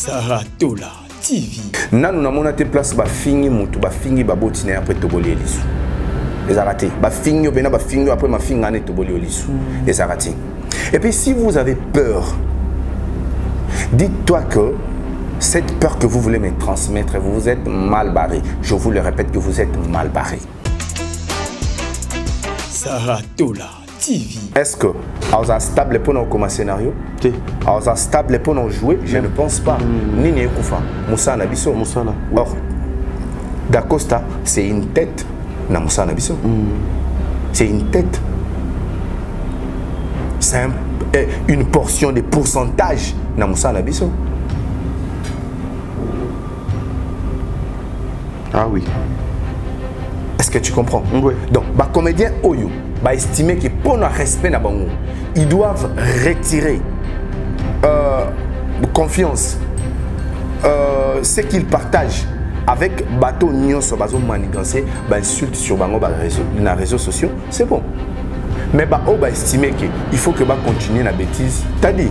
Saratola TV. Nanu na mona te place ba fingi mutu ba fingi ba botine après toboli elisu. Les arrêtés. Ba fingi opena ba fingi après ma finga ne toboli elisu. Les arrêtés. Et puis si vous avez peur, dites-toi que cette peur que vous voulez me transmettre, vous êtes mal barré. Je vous le répète que vous êtes mal barré. Saratola TV. Est-ce que vous êtes stable pour nous comme scénario? Vous êtes stable pour nous jouer? Je ne pense pas. Nini Ekoufa, Moussa Nabiso. Or, Dacosta, c'est une tête dans Moussa Nabiso. C'est une tête. C'est une portion de pourcentage dans Moussa Nabiso. Ah oui. Est-ce que tu comprends? Oui. Donc, les comédiens Oyo, estimer que pour le respect, ils doivent retirer confiance, ce qu'ils partagent avec bateau nyonso bazo manigancé, insulte sur les réseaux sociaux, c'est bon. Mais on va estimer qu'il faut que continuer la bêtise. T'as dit?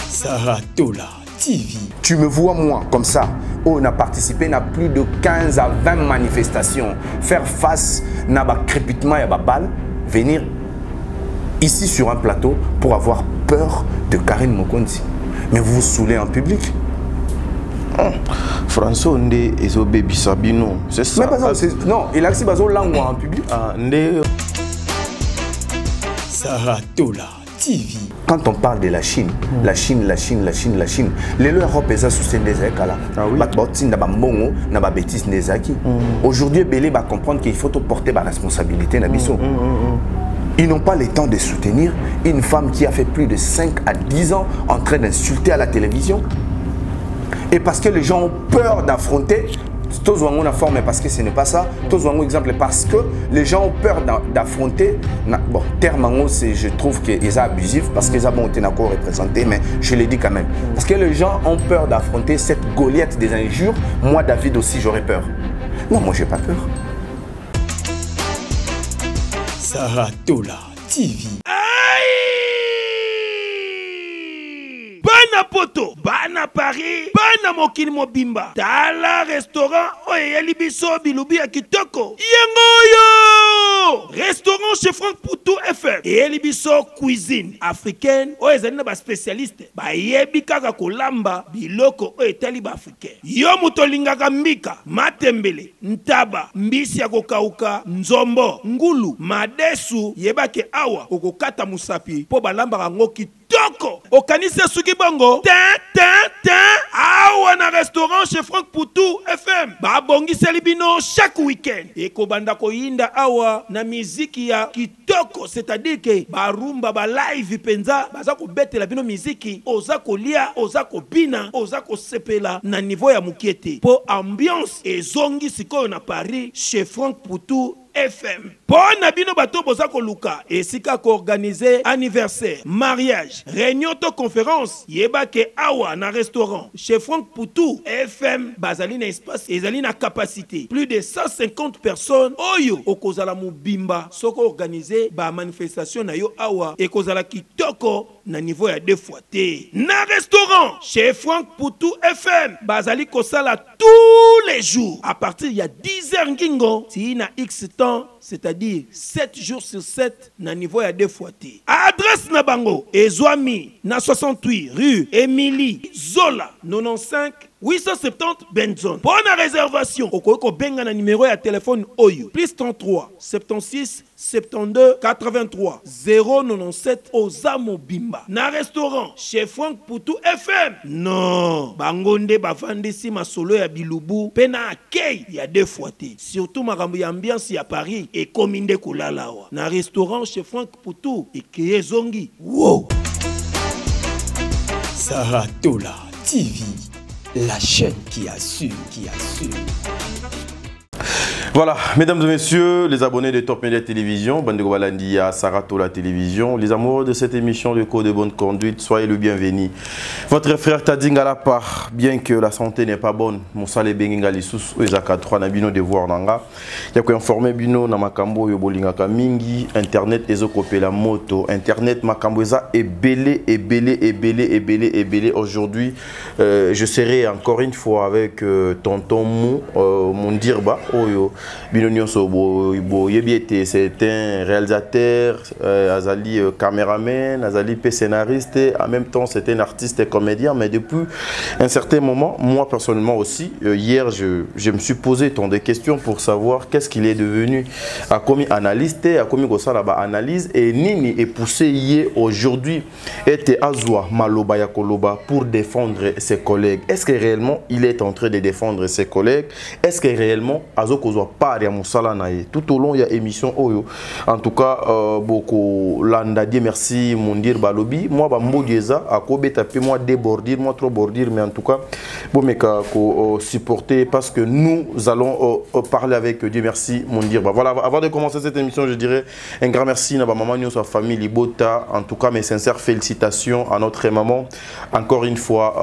Saratola TV. Tu me vois moi comme ça. On a participé à plus de 15 à 20 manifestations. Faire face à crépitement et à balle. Venir ici sur un plateau pour avoir peur de Karine Mokonzi. Mais vous vous saoulez en public. François Nde et Baby Sabino. C'est ça. Mais non, il a accès à la langue en public. Saratola TV. Quand on parle de la Chine, la Chine, les Europe les soutiennent des écoles. Aujourd'hui, Belé va comprendre qu'il faut porter la responsabilité. Ils n'ont pas le temps de soutenir une femme qui a fait plus de 5 à 10 ans en train d'insulter à la télévision. Et parce que les gens ont peur d'affronter, tous ont une forme, parce que ce n'est pas ça. Tous ont un exemple parce que les gens ont peur d'affronter. Bon, terme, je trouve qu'ils sont abusifs parce qu'ils ont été représentés, mais je le dis quand même. Parce que les gens ont peur d'affronter cette Goliath des injures. Moi, David aussi, j'aurais peur. Non, moi, j'ai pas peur. Saratola TV. Bana poto, bana Paris, bana mokili mobimba. Tala restaurant oyeli biso bilubi ya kitoko. Yengoyo! Restaurant chez Franck Poutou FM. Eyeli biso cuisine africaine. Oyezali na ba spécialiste. Ba yebi kaka kolamba biloko oyetali ba africain. Yo muto lingaka mbika, matembele, ntaba, mbisi ya kokauka, nzombo, ngulu, madesu, yebake awa okokata musapi po balamba rango kitoko. Okanise suki bongo. Awa na restaurant chez Franck Poutou FM. Ba bongi selibino chaque week-end. Eko banda ko yinda awa na miziki ya kitoko, c'est-à-dire que ba rumba ba live penza baza ko betela bino miziki, oza ko lia, oza ko bina, oza ko sepela na niveau ya mukiete. Po ambiance ezongi sikoyo na Paris chez Franck Poutou FM. Bon abino bato boza ko luka esika ko organiser anniversaire, mariage, réunion to conférence, yebake awa na restaurant chez Franck Poutou FM bazali na espace ezali na capacité plus de 150 personnes. Oyo okozala mubimba soko organiser ba manifestation na yo awa ekozala kitoko na niveau ya 2 fois T. Na restaurant chez Franck Poutou FM bazali kosala tous les jours à partir ya 10h ngingo ti na X temps, c'est-à-dire 7 jours sur 7 na niveau ya 2 fois T. Adresse na bango Ezwami na 68 rue Émilie Zola 95 870 Benzone. Bonne réservation. Okoko benga na numéro ya téléphone Oyo plus 33 76 72 83 097 Ozamo Bimba. Na restaurant chez Franck Poutou FM. Non, bangonde bavandisi masolo ya bilubu pena akei ya 2 fois T. Surtout makambo ya ambiance ya Paris et kominde kulalawa. Na restaurant chez Franck Poutou et Kiyezongi. Wow. Saratola TV. La chaîne qui assure, Voilà, mesdames et messieurs, les abonnés de Top Media Télévision, Bandego Balandia, Sarato la télévision, les amoureux de cette émission de Code de bonne conduite, soyez le bienvenu. Votre frère Tadinga la part, bien que la santé n'est pas bonne, Moussa le Benginga les sous Ezaka 3 na bino devoir nanga. Ya ko informer bino na makambo yo bolinga ka mingi, internet ezokopé la moto, internet makambo eza ebélé. Aujourd'hui, je serai encore une fois avec tonton Mou Mondirba Oyo. C'est un réalisateur, Azali caméraman, Azali scénariste, en même temps c'est un artiste et comédien, mais depuis un certain moment, moi personnellement aussi, hier je me suis posé tant de questions pour savoir qu'est-ce qu'il est devenu. A commis analyste, a commis analyse et Nini est poussé hier aujourd'hui était Azwa Maloba Yakoloba pour défendre ses collègues. Est-ce que réellement il est en train de défendre ses collègues? Est-ce que réellement Azokozwa pas à Moussala nae? Tout au long il y a émission Oyo. En tout cas, beaucoup landa dit merci Mondir Balobi. Moi Bambodieza à Kobe tapé moi débordir, moi trop bordir, mais en tout cas bon mais supporter parce que nous allons parler avec Dieu merci Mondir. Voilà, avant de commencer cette émission, je dirais un grand merci à ma maman, à sa famille Libota. En tout cas, mes sincères félicitations à notre maman. Encore une fois,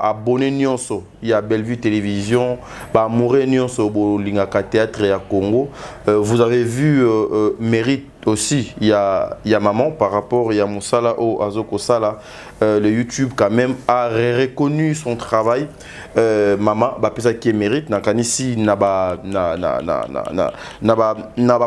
abonné Nyonso, il y a Bellevue Télévision, Mouré Nyonso, Lingaka Théâtre et à Congo. Vous avez vu Mérite aussi, il y a maman par rapport à Moussala au Azoko Sala, le YouTube quand même a reconnu son travail. Maman, ça qui mérite, ici na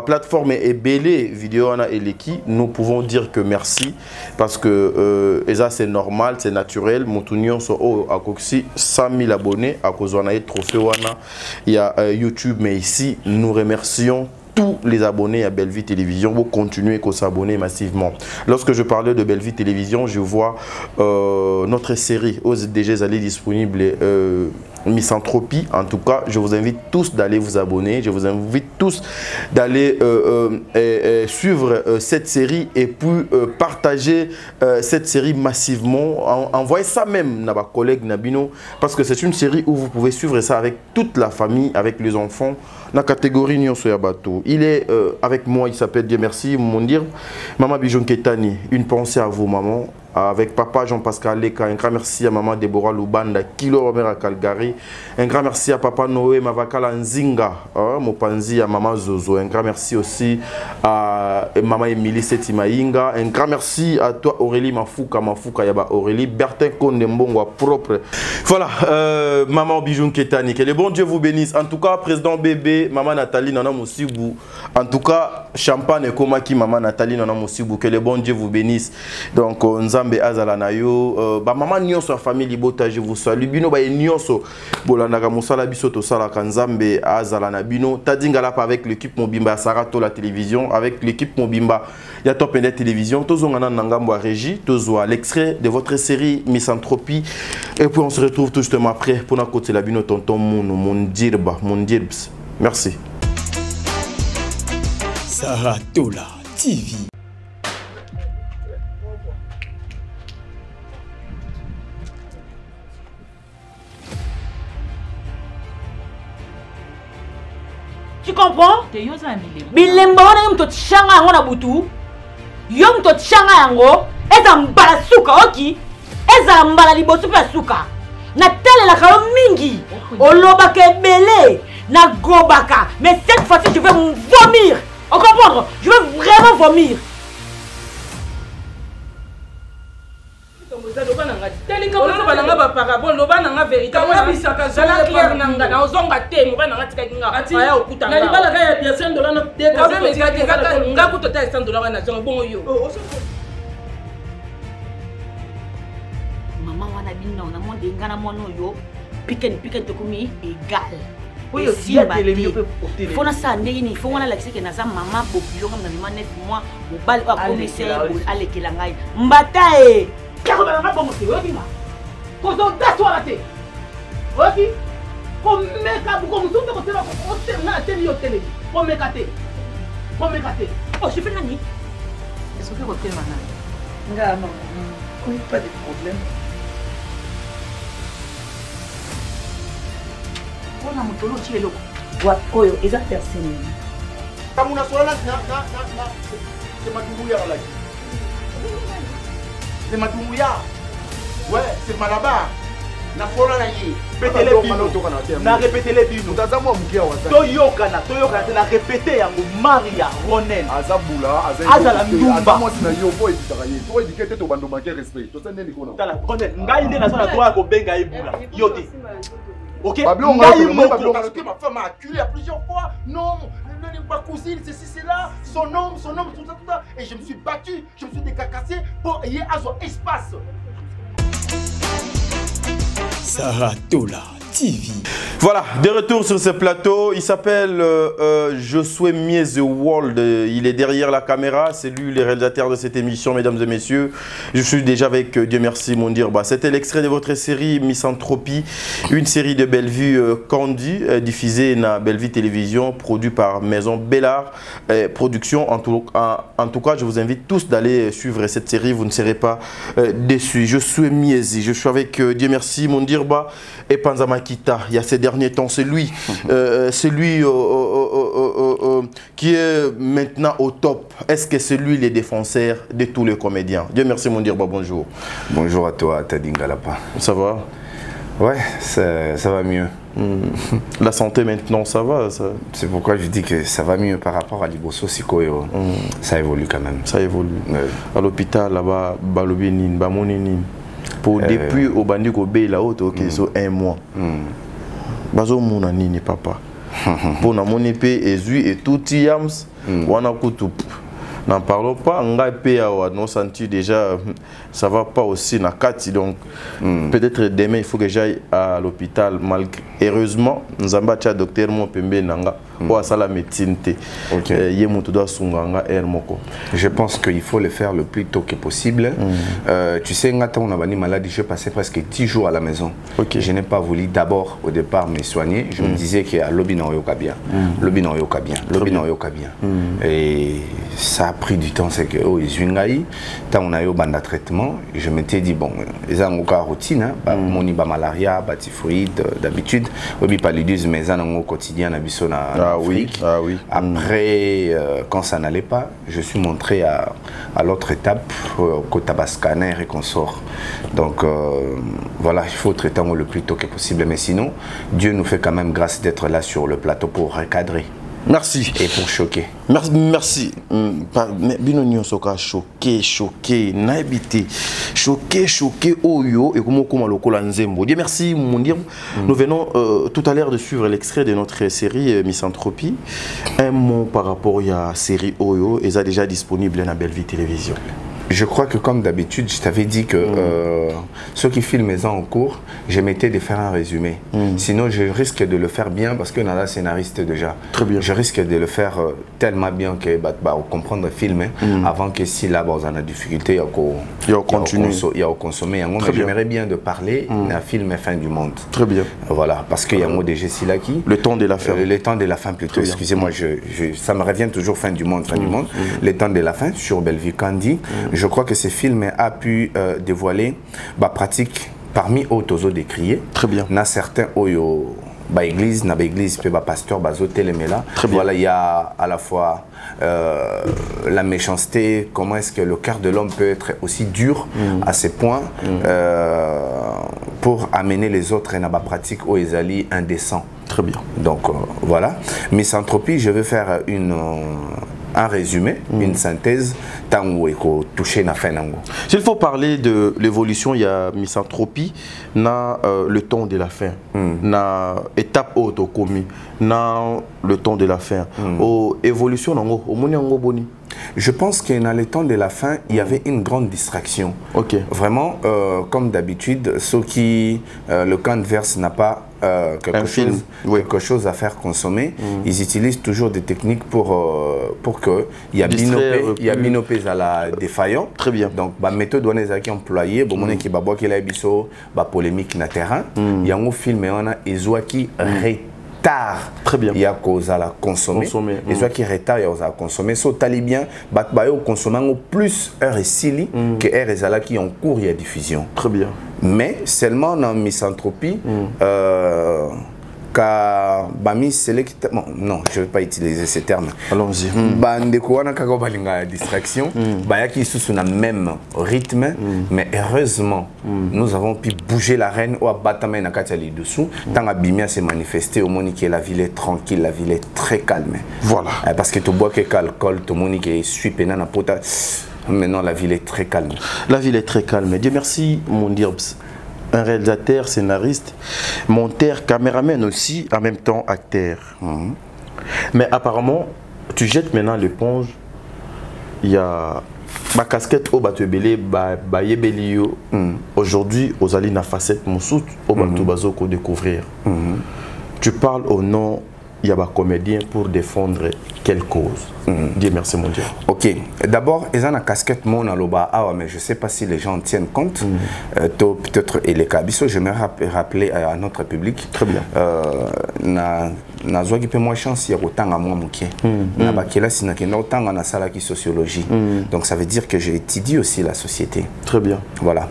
plateforme est belé vidéo et l'équipe, nous pouvons dire que merci parce que ça c'est normal, c'est naturel. Moutunion so a coxi 100 000 abonnés à cause on a trophée wana il y a YouTube, mais ici nous remercions tous les abonnés à Bellevue Télévision. Vous continuez à s'abonner massivement. Lorsque je parlais de Bellevue Télévision, je vois notre série OSDG allée disponible Misanthropie. En tout cas, je vous invite tous d'aller vous abonner. Je vous invite tous d'aller suivre cette série et puis partager cette série massivement. Envoyez ça même à vos collègues Nabino parce que c'est une série où vous pouvez suivre ça avec toute la famille, avec les enfants. La catégorie Nyonso Yabato. Il est avec moi, il s'appelle Dieu merci, Mondir. Maman Bijon Ketani, une pensée à vous, maman. Avec papa Jean-Pascal Leka, un grand merci à maman Déborah Lubanda, Kilo Robert à Calgary. Un grand merci à papa Noé Mavakala Nzinga, Mopanzi à maman Zozo. Un grand merci aussi à maman Émilie Setimainga. Un grand merci à toi Aurélie Mafuka Yaba Aurélie. Bertin Kondembongo propre. Voilà, maman Bijoun Ketani. Que le bon Dieu vous bénisse. En tout cas, président bébé, maman Nathalie Nana Moussibou. En tout cas, champagne et Komaki, maman Nathalie Nana Moussibou. Que le bon Dieu vous bénisse. Donc, Nzambe azala na yo maman nyonso famille Libota, je vous salue bino ba nyonso bolandaka musala biso to sala Nzambe azala na bino Tadinga la avec l'équipe Mobimba Sarato la télévision, avec l'équipe Mobimba ya Top Media Télévision tozongana na ngambo régie tozwa l'extrait de votre série Misanthropie et puis on se retrouve tout justement après pour na côté la bino tonton Mondirbs. Merci. Sarato la TV. Tu comprends? Bilemba wana yo mto tshanga yango na butu. Yo mto tshanga yango eza mbala suka oki. Eza mbala liboso pe suka. Na telela ka mingi. Olobaka ebele na gobaka. Mais cette fois-ci je vais vomir. On comprend? Je vais vraiment vomir. Maman wana bino na monde ngana mono yo piken to komi égal. Oui, aussi la télé faut na ça ndenge ni faut wana la kiseke na za maman population comme na 9 mois au bal a commissaire à lekela ngai mbata e car na nga bomo te obima ko zo datwa la te oki ko meka bu ko musundo ko tela ko na télé yo télé ko meka te oh je fais nani est-ce que ko télé mana nga maman pas de problème. On a mon tolo, tu es loco. droite oyo eza personne kamuna sola na c'est Madoumbouya là. C'est Madoumbouya. Ouais, c'est Malabar. Na sola na yi. Répétez les bino. Na répétez les bino. Tazamo mukia wa. Toyokana na répéter yango Maria Ronen. Azabula, Azala ndumba. Moi na yo boy ditaraye. Toi éduquer to bando manquer respect. To sende ni kona. Tala Ronen, ngai nde na sala toi ko benga ebula. Yote. OK? Bablo Ngai moko parce que ma femme m'a acculé à plusieurs fois. Non, ne pas cousine, ceci, c'est là. Son homme, tout ça. Et je me suis battu, je me suis décacassé pour y avoir son espace. Saratola TV. Voilà, de retour sur ce plateau. Il s'appelle Josué Mies The World. Il est derrière la caméra. C'est lui le réalisateur de cette émission, mesdames et messieurs. Je suis déjà avec Dieu merci, mon dire. C'était l'extrait de votre série Misanthropie, une série de Bellevue Candy, diffusée dans Bellevue Télévision, produit par Maison Bellard Production. En tout cas, je vous invite tous d'aller suivre cette série. Vous ne serez pas déçus. Je suis Miesi. Je suis avec Dieu merci, mon dire. Et Panzama Kita, il y a ces derniers temps, c'est lui qui est maintenant au top. Est-ce que c'est lui le défenseur de tous les comédiens? Dieu merci, mon dire, bonjour. Bonjour à toi, Tadingalapa. Ça va? Ouais, ça va mieux. La santé maintenant, ça va? C'est pourquoi je dis que ça va mieux par rapport à Liboso Sikoyo. Ça évolue quand même. Ça évolue. À l'hôpital, là-bas, Balobinin, Bamoninin. Pour depuis au bandi ko be la haute OK so 1 mois. Bazo mona nini papa. Pour na mon épée et tout yams wana kutu. N'en parlons pas, on senti déjà ça va pas aussi na kati donc peut-être demain il faut que j'aille à l'hôpital malgré heureusement nous avons un docteur mon pembe nanga ou à la médecine je pense qu'il faut le faire le plus tôt que possible. Tu sais on a banni maladie, je passais presque 10 jours à la maison. Je n'ai pas voulu d'abord au départ me soigner, je me disais que lobby non yoka bien. Lobby non yoka bien. Lobby non yoka bien. Et ça a pris du temps, c'est que quand on a eu un traitement, je m'étais dit bon, ils ont une routine, mon malaria, typhoïde d'habitude, oui paludisme mais ils ont au quotidien Afrique. Après quand ça n'allait pas, je suis montré à l'autre étape côté scanner et qu'on sort. Donc voilà, il faut traiter le plus tôt que possible, mais sinon Dieu nous fait quand même grâce d'être là sur le plateau pour recadrer. Merci. Et pour choquer. Merci. Binonio soka choqué, naibité. Choqué, oyo, et comment lokola nzembo. Dieu merci, mon dire. Nous venons tout à l'heure de suivre l'extrait de notre série Misanthropie. Un mot par rapport à la série Oyo, et ça déjà disponible dans Bellevue Télévision. Je crois que comme d'habitude, je t'avais dit que ceux qui filment ça en cours, je m'étais de faire un résumé. Sinon, je risque de le faire bien parce que dans la scénariste déjà. Très bien. Je risque de le faire tellement bien que comprendre le film avant que si là, on a des difficultés, il y a consommer. J'aimerais bien de parler d'un film Fin du monde. Très bien. Voilà, parce qu'il y a un mot de Jessila qui. Le temps de la fin. Le temps de la fin plutôt. Excusez-moi, ça me revient toujours Fin du monde, Le temps de la fin sur Bellevue Candy. Je crois que ce film a pu dévoiler pratique parmi autres décriés. Très bien. Dans certains oyo église, na église pe pasteur bazo télémela. Voilà, il y a à la fois la méchanceté, comment est-ce que le cœur de l'homme peut être aussi dur à ce point pour amener les autres à pratique aux ezali indécent. Très bien. Donc voilà, Misanthropie, je vais faire un résumé, une synthèse, tant où il faut toucher la fin. S'il faut parler de l'évolution, il y a Misanthropie, na le temps de la fin, na étape auto commis, na le temps de la fin, évolution nango, au monyango boni. Je pense que dans le temps de la fin, il y avait une grande distraction. Vraiment, comme d'habitude, ceux qui le camp verse n'a pas quelque chose à faire consommer, ils utilisent toujours des techniques pour que il y a binopé à la défaillant. Très bien. Donc la méthode qui employée, bon qui va boire qu'il a biso, polémique na terrain, il y a un film on a ezouaki tard. Très bien. Il y a cause à la consommer. Et soit qui retard il y a à consommer. So talibien batbayo consommer plus heure et sili que heure et zala qui en cours il y a diffusion. Très bien. Mais seulement dans Misanthropie ka bami select bon, non, je vais pas utiliser ces termes. Allons-y. Bandeko wana kaka balinga distraction, bayaki sous na même rythme, mais heureusement nous avons pu bouger la reine au Batama na Katiali dessous. Tant Abimia s'est manifesté au Monique, la ville est tranquille, la ville est très calme. Voilà. Parce que tu bois que alcool, tu Monique suit penana pota. Maintenant la ville est très calme. La ville est très calme. Dieu merci mon Dirbs. Un réalisateur, scénariste, monteur, caméraman aussi, en même temps acteur. Mais apparemment, tu jettes maintenant l'éponge. Il y a ma casquette au Batubele, Bayebelio. Aujourd'hui, aux Ali na facette Moussout, au Batubazo qu'on découvrir. Tu parles au nom, il y a des comédiens pour défendre quelle cause? Dieu merci mon Dieu. Ok, d'abord, ils ont une casquette mon aloba, mais je ne sais pas si les gens tiennent compte. Peut-être et les cabisso, je me rappeler à notre public. Très bien. Na zoa qui peut moins chance il y a autant à moi mouké. Na bakela sina kenda autant à na sala qui sociologie. Donc ça veut dire que j'ai étudié aussi la société. Très bien. Voilà.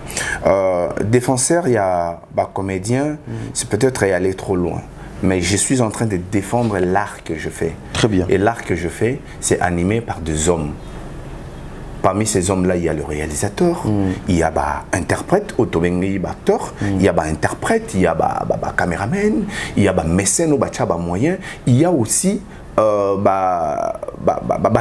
Défenseur, il y a bah comédien, c'est peut-être y aller trop loin. Mais je suis en train de défendre l'art que je fais. Très bien. Et l'art que je fais, c'est animé par des hommes. Parmi ces hommes-là, il y a le réalisateur, il y a l'interprète, acteur, il y a l'interprète, il y a caméraman, il y a mécène, moyen, il y a aussi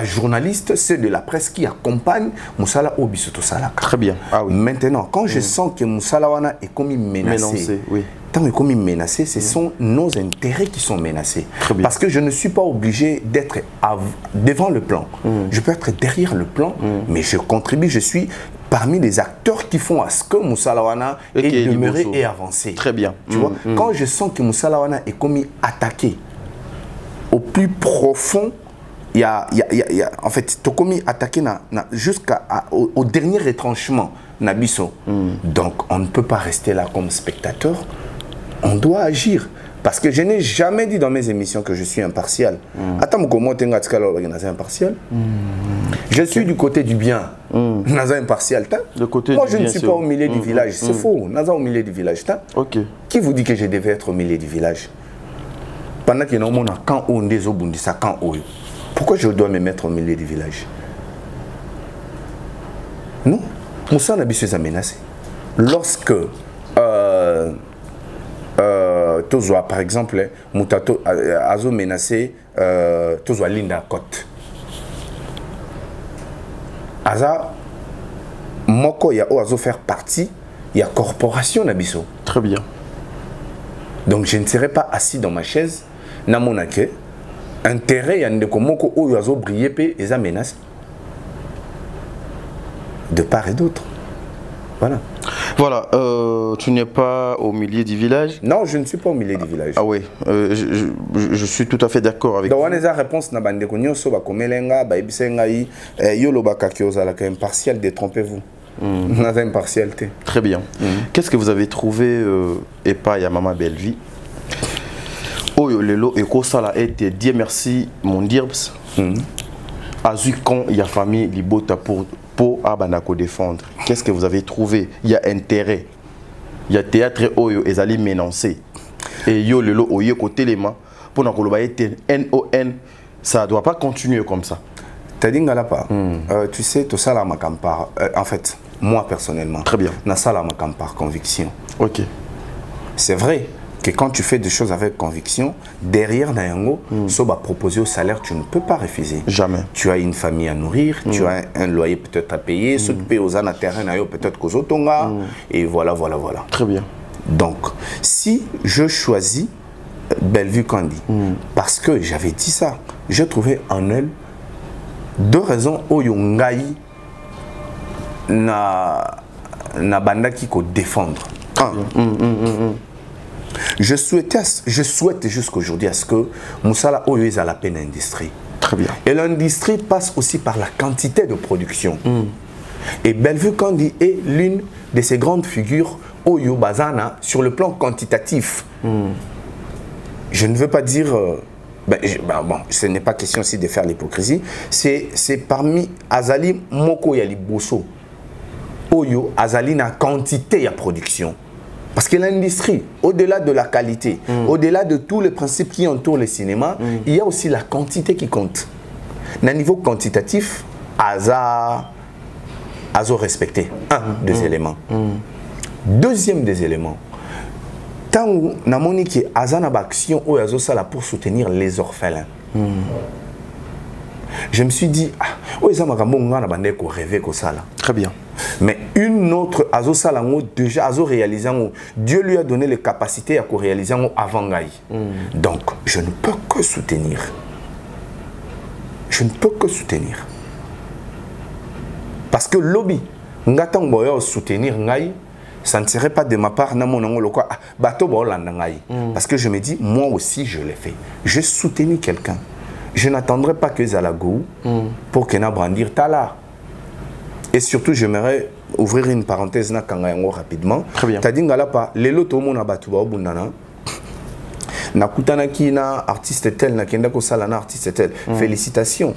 journaliste, ceux de la presse qui accompagnent Moussala Obisoto Salaka. Très bien. Ah, oui. Maintenant, quand je sens que Moussala Wana est comme menacé, oui. Tant que comme menacé, ce sont nos intérêts qui sont menacés. Parce que je ne suis pas obligé d'être devant le plan. Je peux être derrière le plan, mais je contribue, je suis parmi les acteurs qui font à ce que Moussala Wana est demeuré et avancé. Très bien. Tu vois, quand je sens que Moussala Wana est commis attaqué, au plus profond, il y a en fait, tu commis attaqué jusqu'au dernier retranchement. Nabiso. Donc, on ne peut pas rester là comme spectateur. On doit agir. Parce que je n'ai jamais dit dans mes émissions que je suis impartial. Attends, comment tu es impartial? Je suis du côté du bien. Naza impartial. Moi, je ne suis pas au milieu du village. C'est faux. Naza au milieu du village. Ok. Qui vous dit que je devais être au milieu du village? Pendant que nous avons un camp où on est au bout de ça, camp où. Pourquoi je dois me mettre au milieu du village? Non. Moussa Nabiso est menacé. Lorsque Tozoa, par exemple, Moutato Azo menacé Tozoa Linda Côte. Aza Moko ya Oazo faire partie, il y a corporation Nabiso. Très bien. Donc je ne serai pas assis dans ma chaise, Namonake, intérêt ya ndeko Moko Oazo briller pe et menacé. De part et d'autre. Voilà. Voilà, tu n'es pas au milieu du village? Non, je ne suis pas au milieu du village. Ah oui, je suis tout à fait d'accord avec vous. Donc, on a réponse na bande konyo so ba komelenga ba ibisenga yi yolo ba kakioza la impartial, détrompez-vous. On a impartialité. Très bien. Qu'est-ce que vous avez trouvé et pas ya Maman Belle-Vie? Oyo lelo eko sala été Dieu merci mon Dirbs. Azu quand il y a famille libota pour Abanako défendre. Qu'est-ce que vous avez trouvé? Il y a intérêt. Il y a théâtre Oyo et Zali menacé. Et yo lelo oye côté les mains pour NON, ça ne doit pas continuer comme ça. T'as dit pas. Tu sais, tout ça là ma par en fait, moi personnellement. Très bien. Na ça là ma par conviction. Ok. C'est vrai que quand tu fais des choses avec conviction, derrière Nayango, Soba proposer au salaire, tu ne peux pas refuser. Jamais. Tu as une famille à nourrir, tu as un loyer peut-être à payer, ceux qui payent aux ânes à terrain, peut-être qu'aux Otonga, et voilà. Très bien. Donc, si je choisis Bellevue Kandi, parce que j'avais dit ça, j'ai trouvé en elle deux raisons au Yongaï na banda qui ko défendre. Je souhaite jusqu'aujourd'hui à ce que Moussala Oyo est à la peine industrie. Très bien. Et l'industrie passe aussi par la quantité de production. Et Bellevue Kandi est l'une de ces grandes figures Oyo Bazana sur le plan quantitatif. Je ne veux pas dire... bon, ce n'est pas question aussi de faire l'hypocrisie. C'est parmi Azali Moko Yali Bosso. Oyo Azali na quantité de production. Parce que l'industrie, au-delà de la qualité, au-delà de tous les principes qui entourent le cinéma, il y a aussi la quantité qui compte. D'un niveau quantitatif, Azo respecté. Un des éléments. Deuxième des éléments. Tant où namoni qui Aza na action ou Azo sala pour soutenir les orphelins. Je me suis dit, oh ça m'a ramené qu'on rêvait comme ça là. Très bien. Mais une autre Azo Salango déjà Azo réalisé, Dieu lui a donné les capacités à réaliser avant Gaï. Donc je ne peux que soutenir. Je ne peux que soutenir. Parce que lobby, ngata ngoyo soutenir Gaï, ça ne serait pas de ma part parce que je me dis, moi aussi je l'ai fait. J'ai soutenu quelqu'un. Je n'attendrai pas que Zalagou pour qu'il n'a brandir Tala. Et surtout, j'aimerais ouvrir une parenthèse rapidement. Très bien. T'as dit que les lotos mon abatu ba obundana. Nakutana ki na artiste tel na kenda ko sala na artiste tel. Félicitations.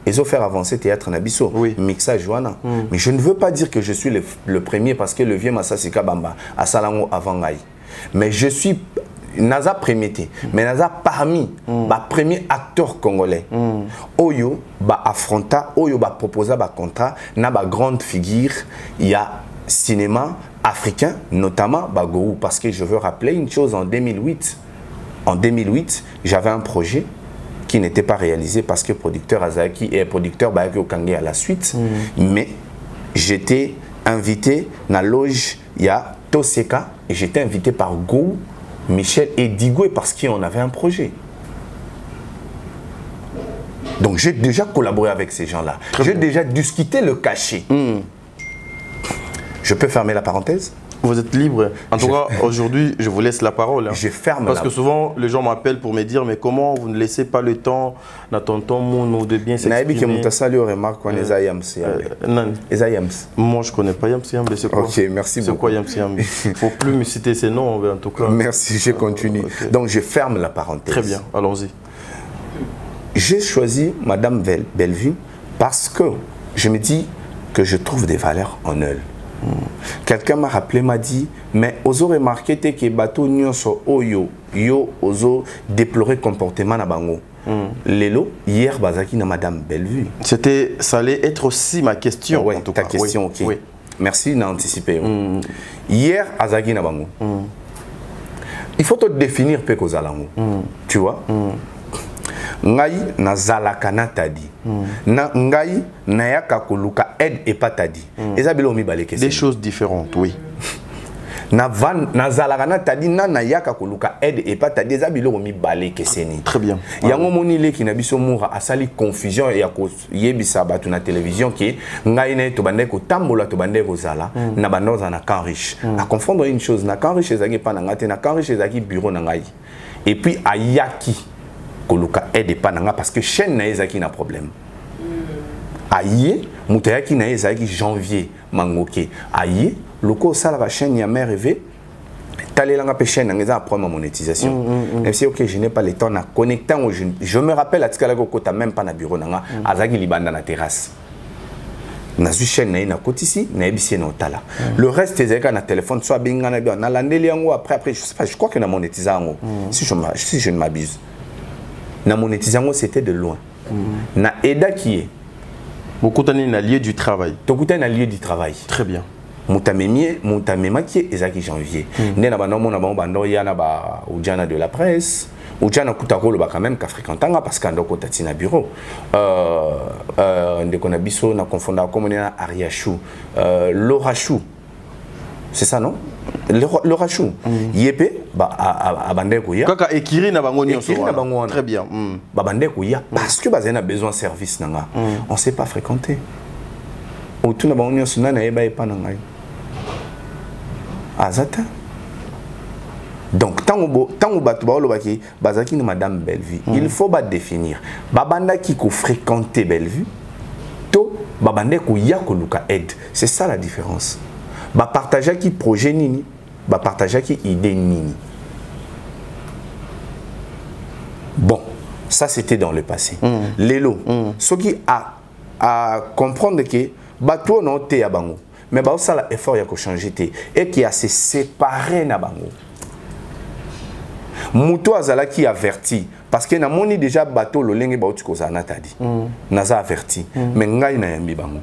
Ils ont fait avancer théâtre Nabiso. Oui. Mixage Joana. Mais je ne veux pas dire que je suis le premier parce que le vieux Massasika Bamba a salango avant Ngaï. Mais je suis Naza prémété, mais Naza parmi les premiers acteurs congolais. Oyo ba affronta, Oyo ba proposa ba contrat, na ba grande figure, il y a cinéma africain, notamment Bagou, parce que je veux rappeler une chose en 2008. En 2008, j'avais un projet qui n'était pas réalisé parce que producteur Azaki et producteur Bayaki Okange à la suite, mais j'étais invité dans la loge, il y a Toseka, et j'étais invité par Gou, Michel et Digoué parce qu'on avait un projet. Donc j'ai déjà collaboré avec ces gens-là. J'ai déjà discuté le cachet. Je peux fermer la parenthèse? Vous êtes libre. En tout cas, aujourd'hui, je vous laisse la parole. Hein. Je ferme Parce que souvent, les gens m'appellent pour me dire, mais comment vous ne laissez pas le temps à tonton Mounou de bien s'exprimer. Moi, je ne connais pas Yams Yambe. C'est quoi? Ok, merci beaucoup. C'est quoi Yams Yambe? Il ne faut plus me citer ces noms, en tout cas. Merci, je continue. Okay. Donc, je ferme la parenthèse. Très bien, allons-y. J'ai choisi Madame Bellevue parce que je me dis que je trouve des valeurs en elle. Quelqu'un m'a rappelé, m'a dit, mais oso remarqué que bateau nyonso oyo yo oso déplorer comportement na bango. Lelo hier bazaki na Madame Bellevue. C'était, ça allait être aussi ma question. Ouais, en tout ta cas. question, oui. ok. Oui. Merci d'anticiper. Hier azaki na bango. Il faut te définir pe kozalango. Tu vois? Ngai na zalaka na tadi na ngai na yaka koluka aide et pas tadi ezabilo mi baleke des choses différentes, oui. na zalaka na tadi na yaka koluka aide et pas tadi ezabilo mi baleke seni. Très bien. Yango moni leki na biso mura asali confusion ya ko yebisa batu na télévision ki ngai na to bande ko tambola to bande ko zala na bandoza na camp riche. À confondre une chose, na camp riche ezaki pa na ngate na camp riche ezaki bureau na ngai. Et puis ayaki Koluka aide pas nanga parce que chaîne na ezaki na problème. Aïe, mutayaki na ezaki janvier mangoke. Aïe, loko sala la chaîne ya mère rêvé. Talelanga pe chaîne nanga za problème monétisation. Même si ok, je n'ai pas le temps na connecter je me rappelle à tikala ko ta même pas na bureau nanga azaki libanda na terrasse. Na zu chaîne na kotisi na ebisi na otala. Le reste ezaka na téléphone soit binga na na landeli yango après je sais pas, je crois que na monétisation si je ne m'abuse. Na monétisation c'était de loin. Na eda qui est beaucoup de lieu du travail. Tokuta na lieu du travail. Très bien. Mutamema qui est ezaki janvier. Né na bando mona bando yana ba ujana de la presse. Ujana kutakolo ba quand même ka fréquentanga parce qu'ando kotati na bureau. Ndeko na biso na confondra comme na Ariachou. Lorachou. C'est ça non? Le rachou yépé ba abande ko ya kaka ekiri na bango nyonso très bien ba bande ko ya parce que bazena besoin service nanga on sait pas fréquenter autour na bango nyonso na eba epa nanga azata donc tango batu ba olobaki bazaki na Madame Bellevue il faut ba définir ba banda ki ko fréquenter Bellevue to ba bande ko ya ko luka aide, c'est ça la différence. Ba partager qui projet nini, ba partager qui idée nini. Bon, ça c'était dans le passé. Lelo, ce qui a comprendre que bateau non te abango, mais bah ça l'effort il y a changer et qui a se séparé na bango. Muto azala qui averti parce que na moni déjà bateau lo lenge ba otikoza na tadi. Naza averti mais ngai na yambi bango.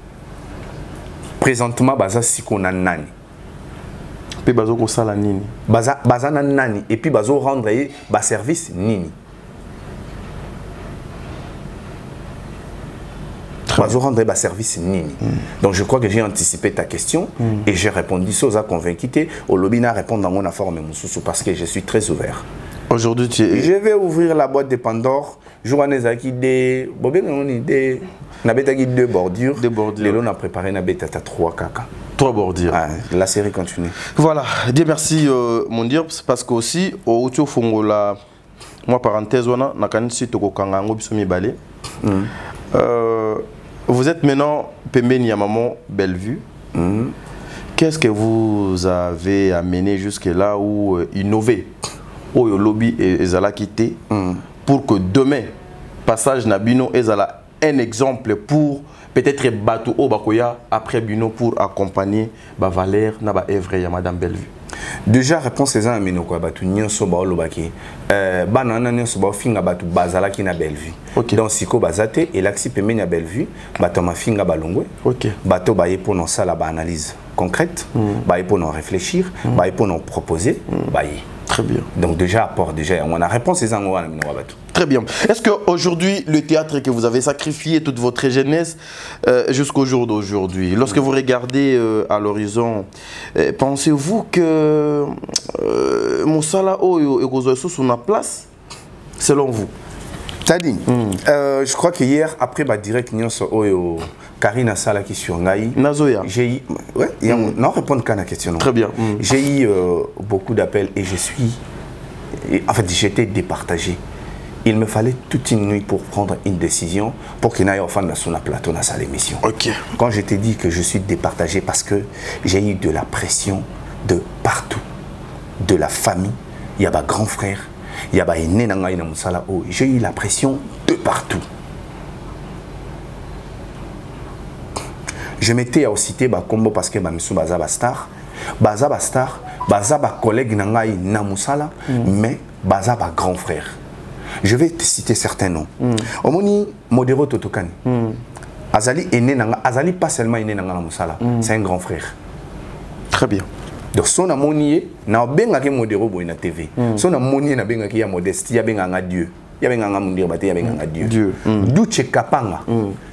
Présentement baza siko na nani. Pe bazo ko sala nini. Baza na nani et puis bazo rendre ba service nini. Bazo rendre ba service nini. Donc je crois que j'ai anticipé ta question et j'ai répondu Soza convaincu au lobby na répondre dans mon forme mususu parce que je suis très ouvert. Aujourd'hui je vais ouvrir la boîte de Pandore. Journée qui des deux bordures. Les lots on a préparé na beta 3 caca. 3 bordures. Ah, la série continue. Voilà, Dieu merci mon Dieu parce que aussi au Otio Fongola moi parenthèse on a kanisi to kokanga ngo biso mibale. Vous êtes maintenant Pembeni ya maman Bellevue. Qu'est-ce que vous avez amené jusque là ou innové au lobby ezala quitté pour que demain passage Nabino ezala un exemple pour peut-être bateau au bakoya après Bino pour accompagner ba Valère na ba Evre ya madame Bellevue. Déjà réponse est amino quoi batu nyonso ba olobaki banana nyonso ba finga batu bazala ki na Bellevue. Donc siko bazate et l'axi Pembeni ya Bellevue bato ma finga balongwe. Bato ba ye pour non ça la analyse concrète, ba ye pour non réfléchir, ba ye pour non proposer, ba ye. Très bien. Donc déjà apport déjà on a réponse ces angles Très bien. Est-ce que aujourd'hui le théâtre que vous avez sacrifié toute votre jeunesse jusqu'au jour d'aujourd'hui, lorsque vous regardez à l'horizon, pensez-vous que Moussala Oyo et Gozoeso sont en place selon vous? Tadi, je crois que hier après ma direct Nyonso Oyo Karina Sala qui sur Naï. Nazoya. J'ai eu, ouais, non répondre qu'à la question. Très bien. J'ai eu beaucoup d'appels et je suis, en fait j'étais départagé. Il me fallait toute une nuit pour prendre une décision pour qu'il n'aille au fond de son plateau dans sa émission. Quand je t'ai dit que je suis départagé parce que j'ai eu de la pression de partout, de la famille, il y a ma grand frère, il y a ma aîné Nangaï Namusala, j'ai eu la pression de partout. Je m'étais aussi cité combo parce que Bamisou Bazaba Star, Bazaba collègue Nangaï Namusala, mais Bazaba grand frère. Je vais te citer certains noms. Omoni Modero Totokani. Azali est né Nanga. Azali pas seulement est né Nanga Namusala, c'est un grand frère. Très bien. Donc son amonié na benga ke Modero boy na TV. Son amonié na benga ki ya modestie ya benga Dieu. Ya benga mundir baté ya benga Dieu. Dieu. Douche Kapanga,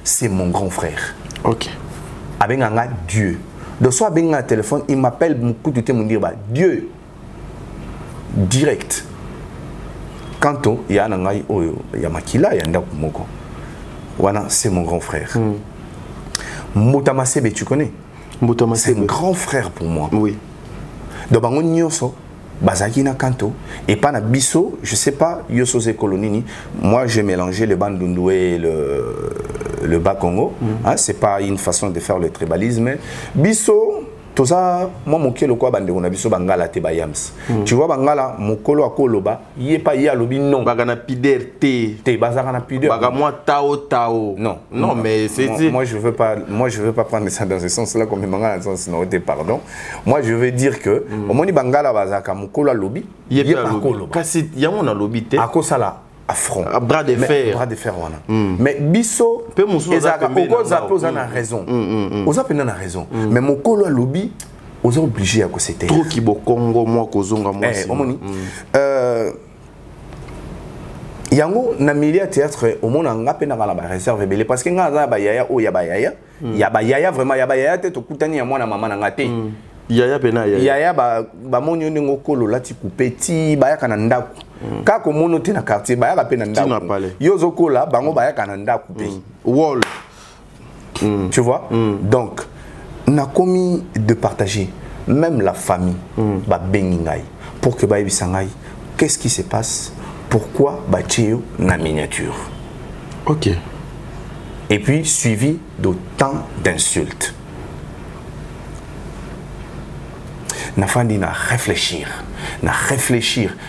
c'est mon grand frère. OK. Abenga Dieu. Donc soit benga téléphone, il m'appelle beaucoup de temps mundir ba Dieu. Direct. Quand il y a un Makila, il y a un Moko. Voilà, c'est mon grand frère. Moutamasebe, tu connais? C'est un grand frère pour moi. Oui. Donc, Bazakina Kanto et pas na Bisso, je sais pas, Yosose Kolonini. Moi, j'ai mélangé le Bandundu et le Bas-Congo. C'est pas une façon de faire le tribalisme. Bisso, tout ça, moi, mon kilo quoi bande on a biso bangala te bayams. Tu vois bangala, mon kolo akoloba, yé pas yé alobi non. Bagana pider te bazakana pider. Bagamoi tao. Non, non, mais c'est moi je veux pas prendre ça dans ce sens-là comme mangala dans ce sens pardon. Moi je veux dire que au moni bangala bazaka mon kolo alobi, yé pas koloba. Kasi ya mon alobi te. Akosala affront. Bras de fer. Bras de fer wana. Mais biso ezaka oza na raison. Oza pena na raison. Mais mon kolo lobby oza obligé à ko c'était. Trop ki bo Congo moi kozonga moi. Omoni. Yango na milieu théâtre au monde nga pena la réserve belé parce que nga za ba yaya o ya ba yaya. Ya ba yaya vraiment ya ba yaya te to kutani ya mwana mama na ngate. Yaya pena yaya. Yaya ba monyo ngo kolo lati kupeti ba ya kana ndaku. Kako mono te na quartier ba ya pena ndaku. Yozo kola bango ba ya kana ndaku pe. Wall. Tu vois? Donc on a commis de partager même la famille ba bengingai pour que ba ibisangai qu'est-ce qui se passe? Pourquoi ba tcheo na miniature? OK. Et puis suivi d'autant d'insultes. Nafandi na réfléchir.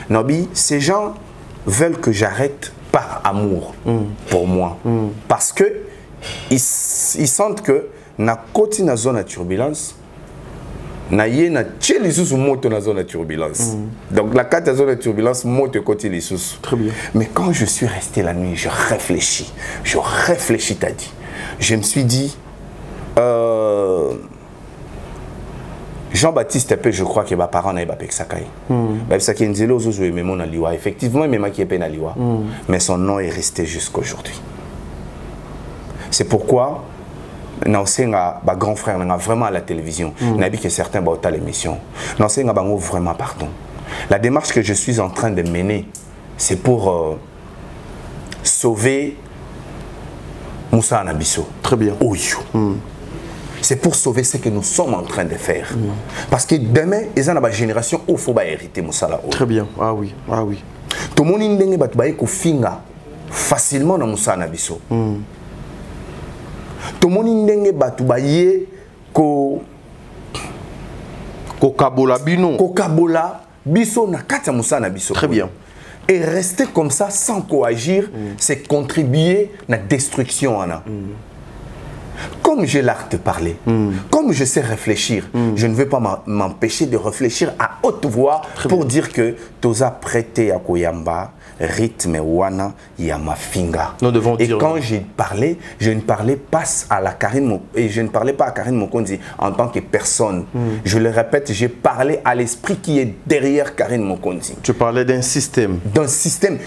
Nobi, ces gens veulent que j'arrête par amour pour moi. Parce que ils sentent que na côté na zone de turbulence, na ye na tche les sous moto na zone de turbulence. Donc la carte de zone de turbulence moto côté les sous. Très bien. Mais quand je suis resté la nuit, je réfléchis, t'as dit. Je me suis dit Jean-Baptiste Epe, je crois que mes parents n'avaient pas Sakai. Effectivement, même qui est Liwa. Mais son nom est resté jusqu'aujourd'hui. C'est pourquoi ma grand frère vraiment à la télévision. N'a dit que certains à l'émission. Vraiment pardon. La démarche que je suis en train de mener, c'est pour sauver Moussa Anabiso. Très bien. C'est pour sauver ce que nous sommes en train de faire. Parce que demain, il y a une génération où il faut hériter Moussa. Très bien. Ah oui. Ah oui. Tout le monde a facilement dans Moussa Anabiso. Tout le monde a biso na kata Moussa Anabiso. Très bien. Et rester comme ça sans coagir, c'est contribuer à la destruction. Comme j'ai l'art de parler, comme je sais réfléchir, je ne veux pas m'empêcher de réfléchir à haute voix pour dire que Toza prêté à Koyamba, rythme wana yamafinga. Et quand j'ai parlé, je ne parlais pas à la Karine et je ne parlais pas à Karine Mokonzi en tant que personne. Je le répète, j'ai parlé à l'esprit qui est derrière Karine Mokonzi. Tu parlais d'un système. D'un système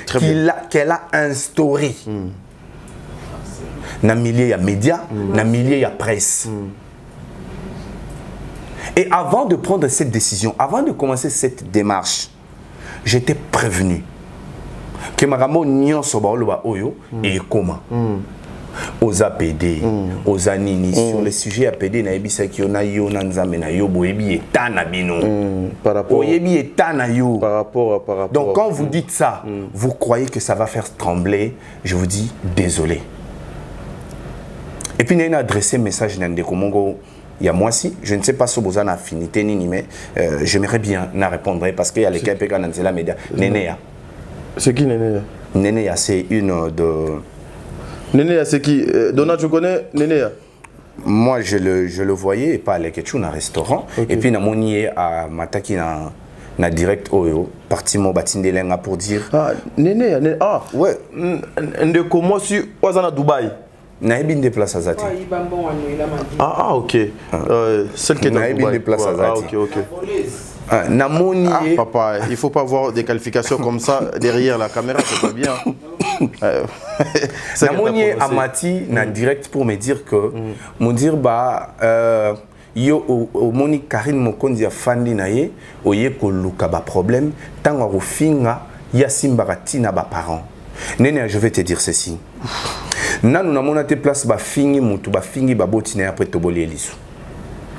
qu'elle a instauré. Dans le milieu, il y a médias, dans le milieu, il y a presse. Et avant de prendre cette décision, avant de commencer cette démarche, j'étais prévenu que Maramo Nyon Sobaoloba Oyo et comment aux APD, aux Anini, sur le sujet APD, na ebisa ki ona yo na nzambe na yo boyebi etana bino. Par rapport boyebi etana yo. Par rapport. Donc quand vous dites ça, vous croyez que ça va faire trembler, je vous dis désolé. Et puis, il a adressé un message à Ndeko Mongo il y a moi aussi. Je ne sais pas si vous avez une affinité, mais j'aimerais bien en répondre parce qu'il y a les KPK dans la média. Nénéa. C'est qui Nénéa? Nénéa, c'est une de. Nénéa, c'est qui? Donat, tu connais Nénéa? Moi, je le voyais et pas à l'Eketchou, dans un restaurant. Okay. Et puis, il y a Mataki na direct Oyo, parti mon batinde lenga pour dire. Ah, Nénéa. Ah, ouais. Ndeko, moi, je suis à Dubaï. Naïbine des places à Zati. Ah, ok. Celle qui est dans Dubaï. Ah, ok. Namoni. Ah, papa, il ne faut pas voir des qualifications comme ça derrière la caméra, c'est pas bien. Namoni Amati na direct pour me dire que me dire yo au moni Karine Mokonzi a fandi naye oye ko luka ba problème tant au finga ya simbarati na ba parents. Néné, je vais te dire ceci. Nanu na mona te place ba fingi mutu ba fingi ba botine après toboli elisu.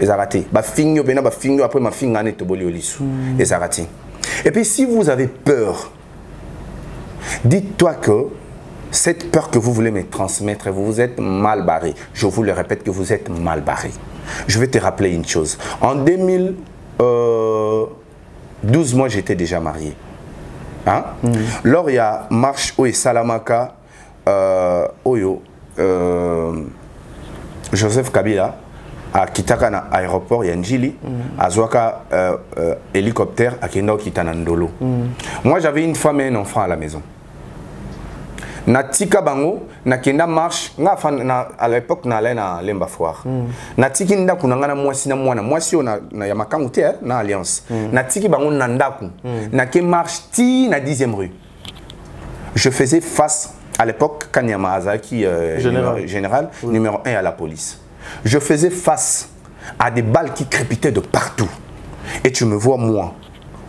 Ezarati. Ba fingi opena ba fingi après ma finga ne toboli elisu. Ezarati. Et puis si vous avez peur, dites-toi que cette peur que vous voulez me transmettre, vous êtes mal barré. Je vous le répète que vous êtes mal barré. Je vais te rappeler une chose. En 2012, moi j'étais déjà marié. Hein? Lors il y a marche au Salamaka Oyo Joseph Kabila à Kitaka na aéroport Yanjili à Zouaka hélicoptère à Kendo Kitanandolo. Moi j'avais une femme et un enfant à la maison. Na tika bango na kenda marche à l'époque na allait na Lemba Foire. Na tiki ndaku na ngana mwasi na mwana mwasi na ya makangu te na alliance. Na tiki bango na ndaku na ke marche ti na 10e rue. Je faisais face à l'époque Kanyama Azaki général numéro 1 à la police. Je faisais face à des balles qui crépitaient de partout. Et tu me vois moi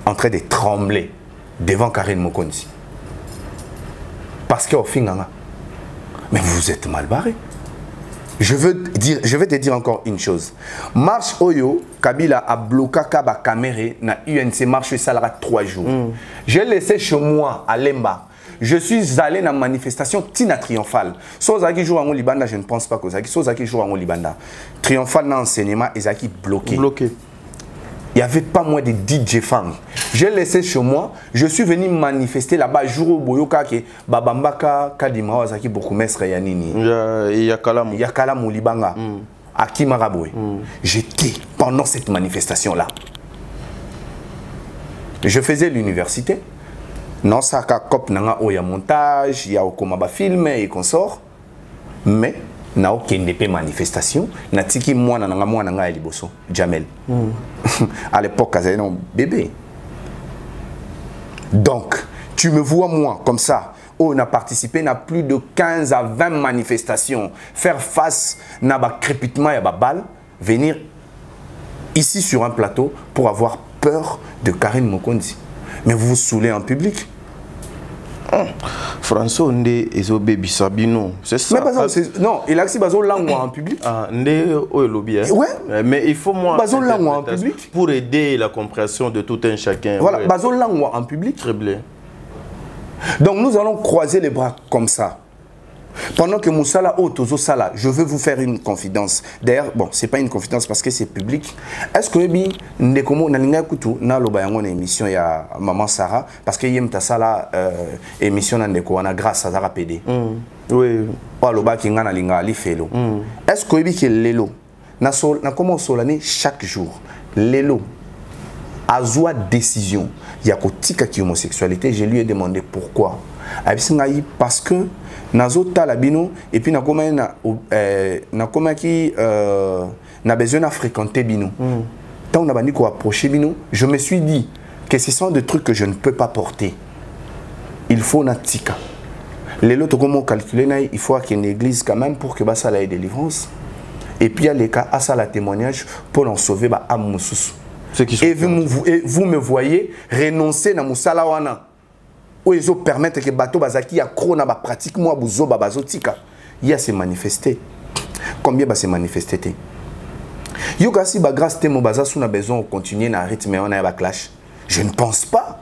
en train de trembler devant Karine Mokonzi. Parce qu'au final, mais vous êtes mal barré. Je vais te dire encore une chose. Marche Oyo, Kabila a bloqué Kaba Kamere na UNC marche Salara 3 jours. J'ai laissé chez moi à Lemba. Je suis allé dans la manifestation Tina triomphale. Sozaki joue en Libanda, je ne pense pas que Sozaki joue en Libanda. Triomphale dans l'enseignement, Ezaki bloqué. Il n'y avait pas moins de DJ femmes. J'ai laissé chez moi, je suis venu manifester là-bas, jour Boyoka, Babambaka, Kadima, Ozaki, beaucoup Mesre Yanini. Il y a Kalamou. Il y a Kalamou Libanga. à Kimaraboué. J'étais pendant cette manifestation-là. Je faisais l'université. Non, ça a cop nanga oya montage, il y a okoma film et consort. Mais na aucune manifestation, na tiki moi nanga liboso, Jamel. À l'époque, c'était un bébé. Donc, tu me vois moi comme ça. On a participé à plus de 15 à 20 manifestations, faire face à un crépitement et à balle, venir ici sur un plateau pour avoir peur de Karine Mokondi. Mais vous vous saoulez en public. François Ndé et Baby Sabino, c'est ça. Mais non, il a aussi bazo langue en public. Ndé au lobby. Ouais. Mais il faut moi bazo langue en public pour aider la compréhension de tout un chacun. Voilà, bazo langue en public. Très bien. Donc nous allons croiser les bras comme ça. Pendant que Moussala Otozo Sala, je veux vous faire une confidence. D'ailleurs, bon, c'est pas une confidence parce que c'est public. Est-ce que Ebi Ndekomo Nalinga Kutu na lobayango na émission ya Maman Sarah parce que yem ta sala émission na ndeko na grâce à Zara PD. Oui. Wa loba ki ngana linga li felo. Est-ce que Ebi ke lelo na comment solane chaque jour. Lelo azwa décision. Il y a kotika ki homosexualité, je lui ai demandé pourquoi. Parce que nazo talabino et puis na besoin de fréquenter bino. Tant on a bani ko approcher bino, je me suis dit que ce sont des trucs que je ne peux pas porter. Il faut na tika. Les lots comment calculer il faut qu'il y ait une église quand même pour que ça ait délivrance. Et puis il y a les cas à ça la témoignage pour en sauver ba am mususu. Et vous me voyez renoncer na musala wana. Où ils ont permettre que bateau bazaki a krona ba pratique moi buzo ba bazotika. Il y a se manifester. Combien va se manifester? Yo kasi ba grâce temo baza sous na besoin de continuer na rythme on a ba clash. Je ne pense pas.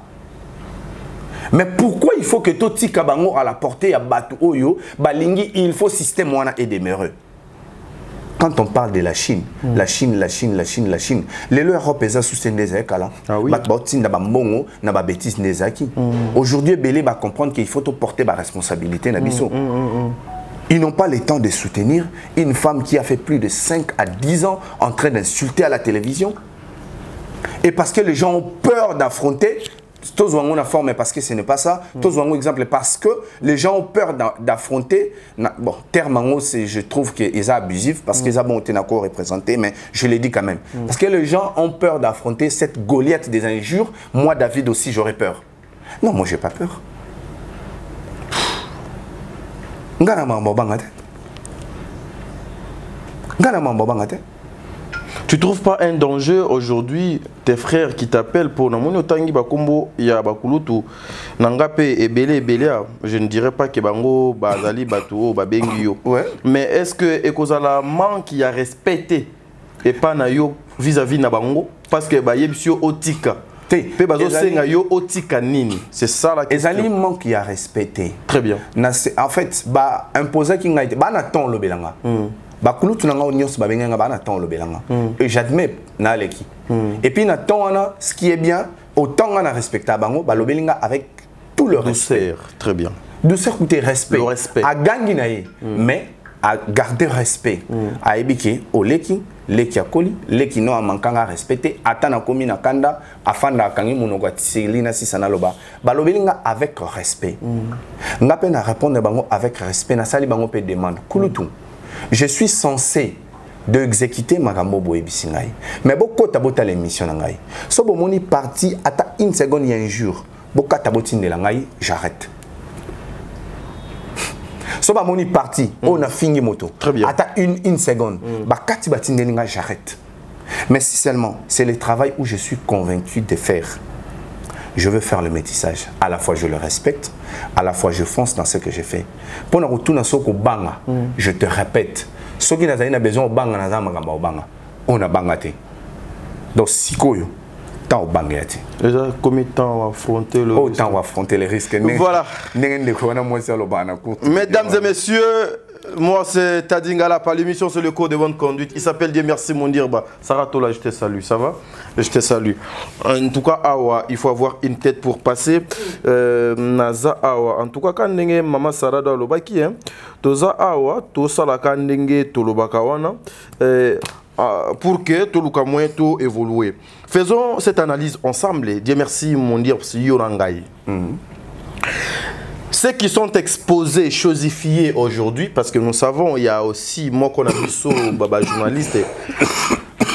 Mais pourquoi il faut que to tika bango à la portée ya bateau oyo balingi il faut système wana et demeureux. Quand on parle de la Chine, la Chine, les Europe est soutenu des écoles. Aujourd'hui, Belé va comprendre qu'il faut porter la responsabilité. Ils n'ont pas le temps de soutenir une femme qui a fait plus de 5 à 10 ans en train d'insulter à la télévision. Et parce que les gens ont peur d'affronter. Tous ont une forme parce que ce n'est pas ça. Tous ont un exemple parce que les gens ont peur d'affronter. Bon, terme je trouve qu'ils sont abusifs parce qu'ils ont été d'accord représenté, mais je l'ai dit quand même. Parce que les gens ont peur d'affronter cette Goliath des injures. Moi, David aussi, j'aurais peur. Non, moi, j'ai pas peur. Tu trouves pas un danger aujourd'hui, tes frères qui t'appellent pour Namoni Otangi Bakombo, ya Bakulutu, Nangape et Belé, je ne dirais pas que Bango, Bazali, Batuo, Babengio. Mais est-ce que Ekozala manque y a respecté et pas Nayo vis-à-vis Nabango? Parce que Bayebsio Otika. C'est ça la question. Les aliments qui a respecté. Très bien. En fait, imposer qui n'a été. Banaton le belanga. Et j'admets Naleki. Et puis ce qui est bien, autant on a respecté Bango, avec tout le respect. Très bien. Douceur côté respect. Le respect. À gagner, mais à garder respect. À Ebike, au Leki. Leki akoli, leki no amankanga respecté, atana komi na kanda, afanda kangi monogati selina si sanaloba. Balobelinga avec respect. Ngape na répondre bango avec respect, na sali bango pe demande. Kulutu. Je suis censé de exécuter makambo boye bisingai. Mais boko tabota l'émission ngai. So bomoni parti ata une seconde y a un jour. Boka tabotine de langai, j'arrête. So ba moni parti, on a fini moto. Très bien. Attends une seconde. Ba kati batindelinga j'arrête. Mais si seulement c'est le travail où je suis convaincu de faire. Je veux faire le métissage. À la fois je le respecte, à la fois je fonce dans ce que je fais. Pour na retourner soko banga, je te répète, ceux qui n'ont besoin de banga na zamagamba banga, on a bangate. Donc sikoyo temps au bangate. Déjà combien de temps on affronter le autant on va affronter les risques. Voilà. Mesdames et messieurs, Moi, c'est Tadingala, par l'émission sur le code de bonne conduite. Il s'appelle Dieu merci, mon dirba. Sarah Tola, je te salue, ça va? Je te salue. En tout cas, Awa, il faut avoir une tête pour passer. Naza Awa. En tout cas, quand on Maman Sarah Dolobaki, Toza Awa, Tosa la Kandenge Tolobakawana, pour que Toluka moins tout évolue. Faisons cette analyse ensemble. Dieu merci, mon dirba, c'est Yorangai. Ceux qui sont exposés, chosifiés aujourd'hui, parce que nous savons, il y a aussi, moi qu'on a vu sur Baba journaliste,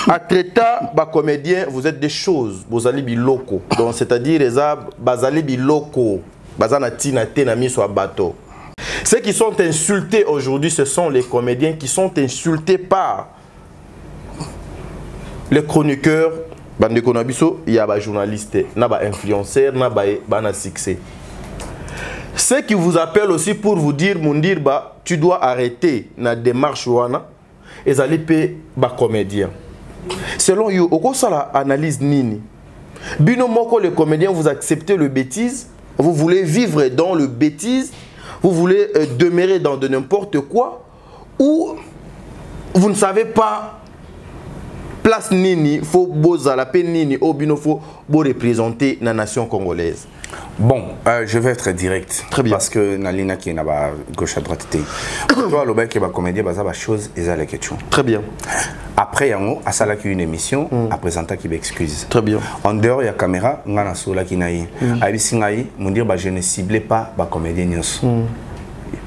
à traita, comédien, vous êtes des choses, vous allez bi locaux. Donc c'est-à-dire les allez bi locaux, bazana tina tena mi sur bateau. Ceux qui sont insultés aujourd'hui, ce sont les comédiens qui sont insultés par les chroniqueurs, bande konabiso, il y a des journalistes, na ba influenceurs, na ba succès. Ceux qui vous appellent aussi pour vous dire, Mundirba, tu dois arrêter la démarche wana et aller payer ba comédien. Selon you, au ça la analyse nini. Bino moko les comédiens, vous acceptez le bêtise, vous voulez vivre dans le bêtise, vous voulez demeurer dans de n'importe quoi, ou vous ne savez pas place nini, faut boza la peine nini, au bino faut représenter la nation congolaise. Bon, je vais être direct. Très bien. Parce que Nalina qui n'a pas gauche à droite. Toi, le qui va comédien, bah ça va chose et ça les questions. Très bien. Après, il y a à ça là qui une émission, à présenter qui m'excuse. Très bien. En dehors, il y a caméra, on a sola qui naï. Aïe, mon dire bah je ne ciblais pas bah comédien.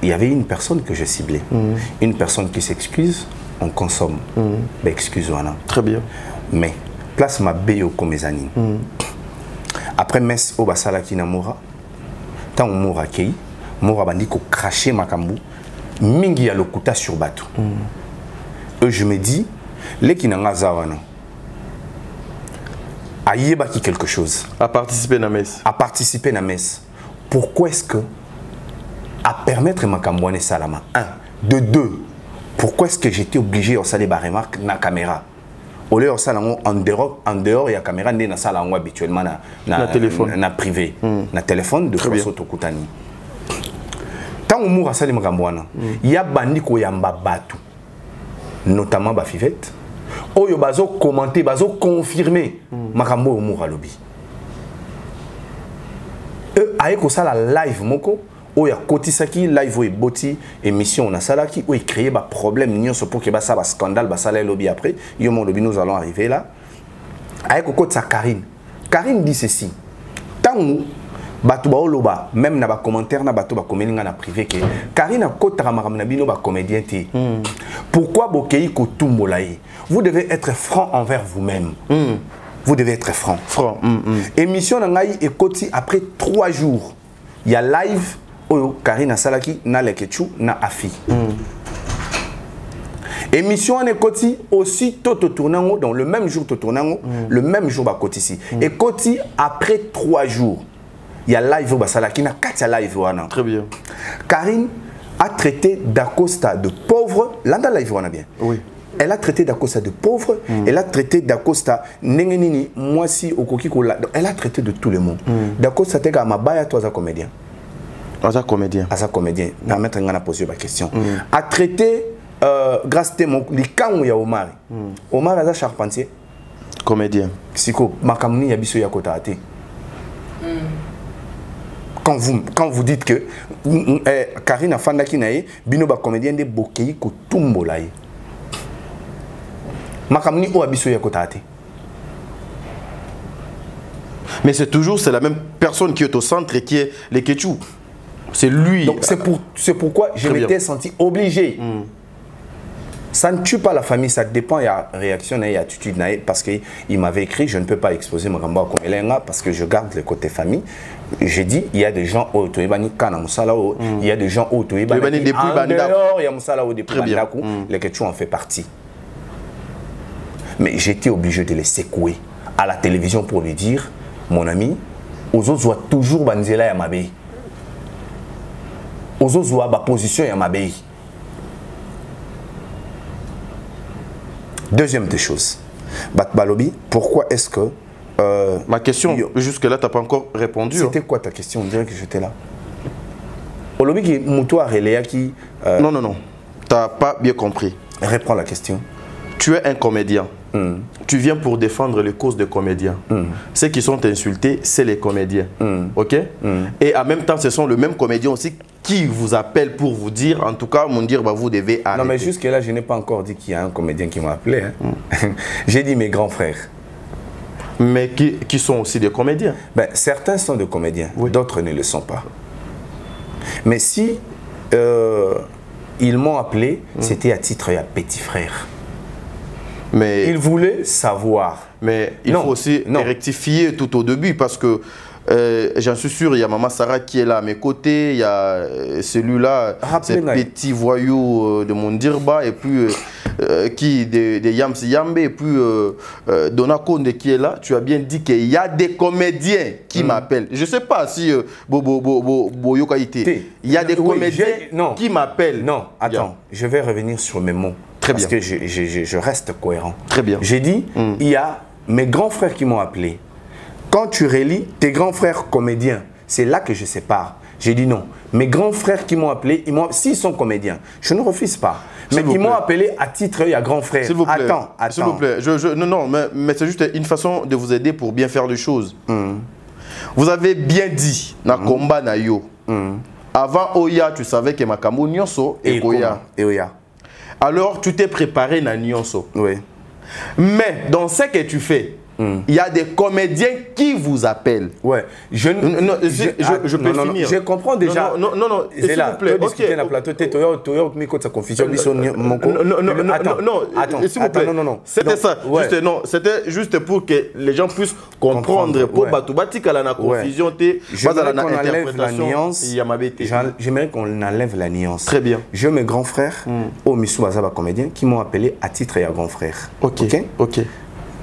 Il y avait une personne que je ciblais. Une personne qui s'excuse, on consomme. Bah excuse moi. Très bien. Mais place ma béo comme mes amis. Après messe au basala qui namora tant moura kei moura bandi ko cracher makambu mingi ya lokuta sur bateau. Et je me dis les qui n'anga zawana ayeba qui quelque chose à participer na messe. À participer na messe. Pourquoi est-ce que à permettre makambu ne salama 1 de 2 pourquoi est-ce que j'étais obligé de saler ba remarque na caméra? Au lieu de ça, en dehors, il y a caméra dans ça habituellement na téléphone, na privé, na téléphone de François Tokutani. Tant que moura ça les magamboana, il y a bandi ko yamba batu, notamment ba Fivette. Oyo bazo commenter, bazo confirmer makambo moura lobby. Aïe ko ça la live moko. Oh, il y a Kotisaki, live et boti, émission, on a ça là qui a créé un problème, nous pour que ça va scandale, ça là lobby après. Yo mon lobby, nous allons arriver là. Avec Kokotsa Karine. Karine dit ceci. Tant où batu ba oloba, même na ba commentaire na batu ba komelinga na privé que Karine a kotara maramna bino ba comédien ti. Pourquoi bokei ko tumbolaye? Vous devez être franc envers vous-même. Vous devez être franc. Franc. Émission na ngai et koti après 3 jours. Il y a live Oyo, Karina Salaki, na Lekechu, na Afi. Émission en Ekoti, aussi Toto Tournango, dans le même jour Toto Tournango, le même jour Bakoti ici. Et Koti, après 3 jours, il y a live au Basalaki, na Katia live wana. Très bien. Karine a traité d'Acosta de pauvre, l'anda live wana bien. Oui. Elle a traité d'Acosta de pauvre, elle a traité d'Acosta nengenini, moi si Okoki kola, elle a traité de tout le monde. D'Acosta tega mabaya toi comédien. Asa comédien. Asa comédien. Permettre de poser ma question. A traité grâce à mon likango ya Omar. Omar asa charpentier. Comédien. Siko makamuni ya biso ya kotate. Quand vous dites que Karina Fandaki nae bino ba comédien de bokei ko tumbolaye. Makamuni o abiso ya kotate. Mais c'est toujours la même personne qui est au centre et qui est les Ketchou. C'est lui. Donc c'est pourquoi je m'étais senti obligé. Ça ne tue pas la famille, ça dépend de la réaction et de l'attitude. Parce qu'il m'avait écrit, je ne peux pas exposer mon gamba comme Elenga parce que je garde le côté famille. J'ai dit, il y a des gens au Toibani Kana Moussalao, il y a des gens au Toibani en dehors, il y a Moussalao depuis Bandakou, les Ketchou en fait partie. Mais j'étais obligé de les secouer à la télévision pour lui dire, mon ami, aux autres voient toujours Banzela Yamabé. Aux autres voient ma position Yamabé. Deuxième des choses, Batbalobi, pourquoi est-ce que... ma question, jusque-là, tu n'as pas encore répondu. C'était quoi ta question? On dirait que j'étais là. Olobi qui Moutoua Reléa qui... Non. T'as pas bien compris. Reprends la question. Tu es un comédien. Tu viens pour défendre les causes des comédiens. Ceux qui sont insultés, c'est les comédiens. Ok? Et en même temps, ce sont les mêmes comédiens aussi qui vous appellent pour vous dire, en tout cas, dire, bah, vous devez arrêter. Non, mais jusque-là, je n'ai pas encore dit qu'il y a un comédien qui m'a appelé. Hein. J'ai dit mes grands frères. Mais qui sont aussi des comédiens. Ben, certains sont des comédiens, d'autres ne le sont pas. Mais si ils m'ont appelé, c'était à titre de petit frère. Mais ils voulaient savoir. Mais il faut aussi rectifier tout au début parce que j'en suis sûr, il y a Maman Sarah qui est là à mes côtés, il y a celui-là, ce petit voyou de mon dirba, et puis qui de Yams Yambe, et puis Dona Konde qui est là. Tu as bien dit qu'il y a des comédiens qui m'appellent. Je ne sais pas si Boyo Kaïté. Il y a des comédiens qui m'appellent. Non, attends, je vais revenir sur mes mots. Parce que je reste cohérent. Très bien. J'ai dit, il y a mes grands frères qui m'ont appelé. Quand tu relis tes grands frères comédiens, c'est là que je sépare. J'ai dit non. Mes grands frères qui m'ont appelé, s'ils sont comédiens, je ne refuse pas. Mais ils m'ont appelé à titre, il y a grand frère. S'il vous plaît. Attends. S'il vous plaît. Non, mais c'est juste une façon de vous aider pour bien faire les choses. Vous avez bien dit, na combat na yo. Avant Oya, tu savais que Makambo Nyonso et Oya. Alors, tu t'es préparé na Nyonso. Oui. Mais dans ce que tu fais, il y a des comédiens qui vous appellent. Ouais. Je peux finir. Je comprends déjà. Non, s'il vous plaît. Discuter dans plateau, confusion. Non. C'était ça. C'était juste pour que les gens puissent comprendre. Pour Batoubati, la confusion, j'aimerais qu'on enlève la nuance. Très bien. J'ai mes grands frères, au Missou Bazaba comédiens, qui m'ont appelé à titre et à grand frère. Ok.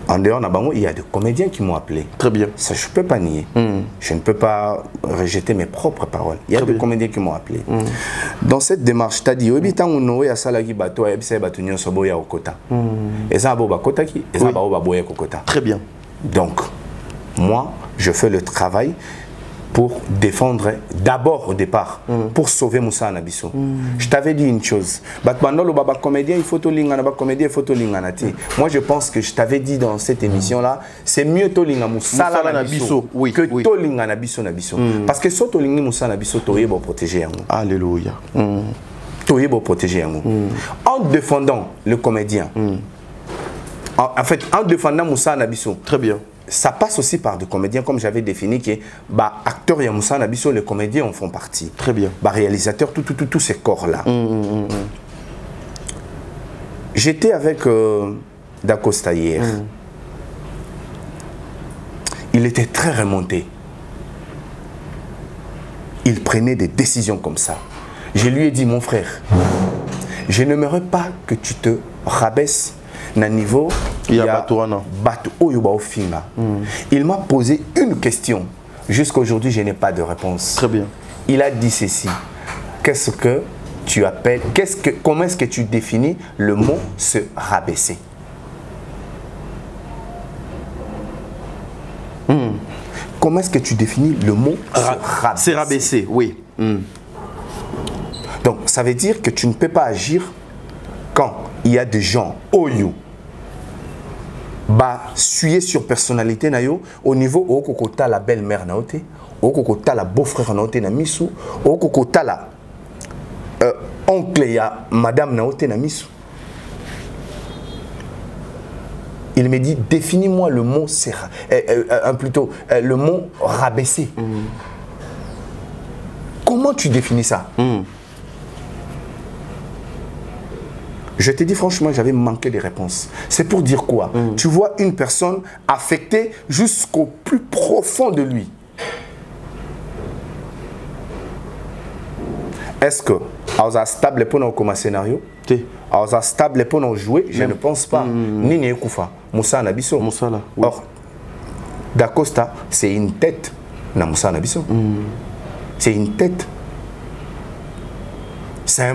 En dehors d'Abango, il y a des comédiens qui m'ont appelé. Très bien. Ça, je ne peux pas nier. Je ne peux pas rejeter mes propres paroles. Il y a des comédiens qui m'ont appelé. Dans cette démarche, tu as dit, très bien. Donc, moi, je fais le travail pour défendre, d'abord au départ, pour sauver Moussa Anabiso. Je t'avais dit une chose. Comédien, il faut comédien, il faut moi, je pense que je t'avais dit dans cette émission-là, c'est mieux Tolinga Moussa Anabiso que Tolinga Nabiso. Parce que si Tolinga Moussa Anabiso, tu es protéger. Alléluia. Tu es protéger. En défendant le comédien, en fait, en défendant Moussa Anabiso, très bien. Ça passe aussi par des comédiens, comme j'avais défini que acteurs et Moussa Nabiso, les comédiens en font partie. Très bien. Réalisateurs, tous ces corps-là. J'étais avec Dacosta hier. Il était très remonté. Il prenait des décisions comme ça. Je lui ai dit, mon frère, je n'aimerais pas que tu te rabaisses na niveau il m'a posé une question. Jusqu'à aujourd'hui, je n'ai pas de réponse. Très bien. Il a dit ceci. Qu'est-ce que tu appelles, comment est-ce que tu définis le mot se rabaisser? Comment est-ce que tu définis le mot se rabaisser? Oui. Donc, ça veut dire que tu ne peux pas agir quand il y a des gens oyo suyer sur personnalité nayo au niveau au kokota la belle-mère naote, au kokota la beau-frère naote na misu, au kokota la oncle ya madame naote na misu. Il me dit, définis-moi le mot plutôt le mot rabaisser. Comment tu définis ça? Je te dis franchement, j'avais manqué de réponses. C'est pour dire quoi? Tu vois une personne affectée jusqu'au plus profond de lui. Est-ce que vous stable pour nous scénario? Vous stable pour nous jouer? Je ne pense pas. Ni Koufa. Moussa Nabiso. Or, Dacosta, c'est une tête. Na Moussa Nabiso. C'est une tête. C'est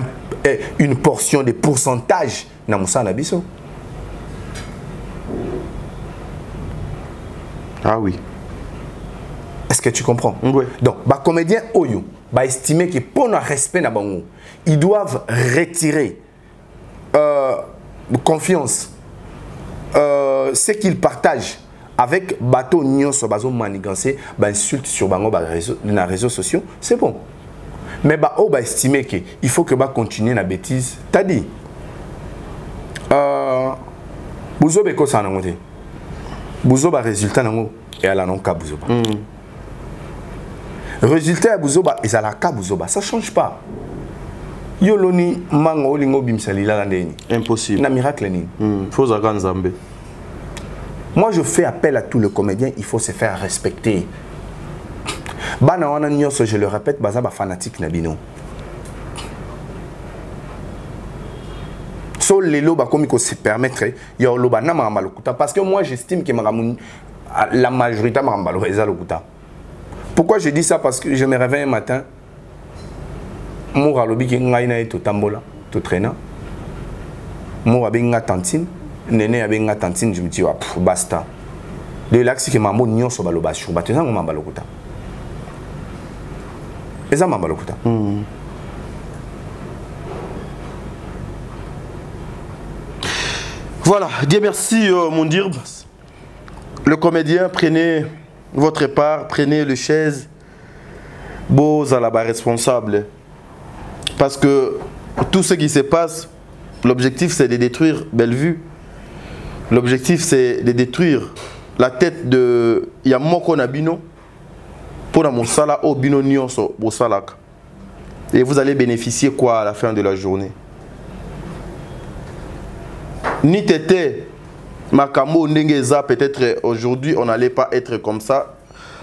une portion de pourcentage dans Moussa Nabiso. Ah oui. Est-ce que tu comprends? Oui. Donc, les comédiens Oyo, estimer que pour le respect, ils doivent retirer confiance, ce qu'il partage avec bateau nyonso bazo manigancé, bah insulte sur bango bah les réseaux sociaux, c'est bon. Mais bah oh bah estimer que il faut que bah continuer la bêtise. T'as dit Bouzo beko ça nango te. Bouzo ba résultat nango et ala non ka Bouzo ba. Résultat à Bouzo ba et ala ka Bouzo ba, ça change pas. Yoloni mango lingo bimsali la ndeni. Impossible. Na miracle ni. Faut zaga nzambe. Moi, je fais appel à tous les comédiens, il faut se faire respecter. Bana wana nyonso, je le répète, baza ba fanatique na bino. So lelo ba komi ko se permettre yo loba na mama lokuta parce que moi j'estime que la majorité mama eza lokuta. Pourquoi je dis ça? Parce que je me réveille un matin, moura lobi ki ngai na to tambola, to traîner. Moura benga tantine. Néné avec une tantine, je me dis, basta. De l'axe que maman n'y a pas de bâche, tu as un maman balokuta. Et ça maman balokuta. Voilà, Dieu merci, mon dirbe. Le comédien, prenez votre part, prenez le chaise. Beaux à la barre responsable. Parce que tout ce qui se passe, l'objectif c'est de détruire Bellevue. L'objectif c'est de détruire la tête de Yamoko Nabino pour la Monsala au Bino Nyonso Bosalak. Et vous allez bénéficier quoi à la fin de la journée? Ni Tété, Makamo, Ndengeza, peut-être aujourd'hui on n'allait pas être comme ça.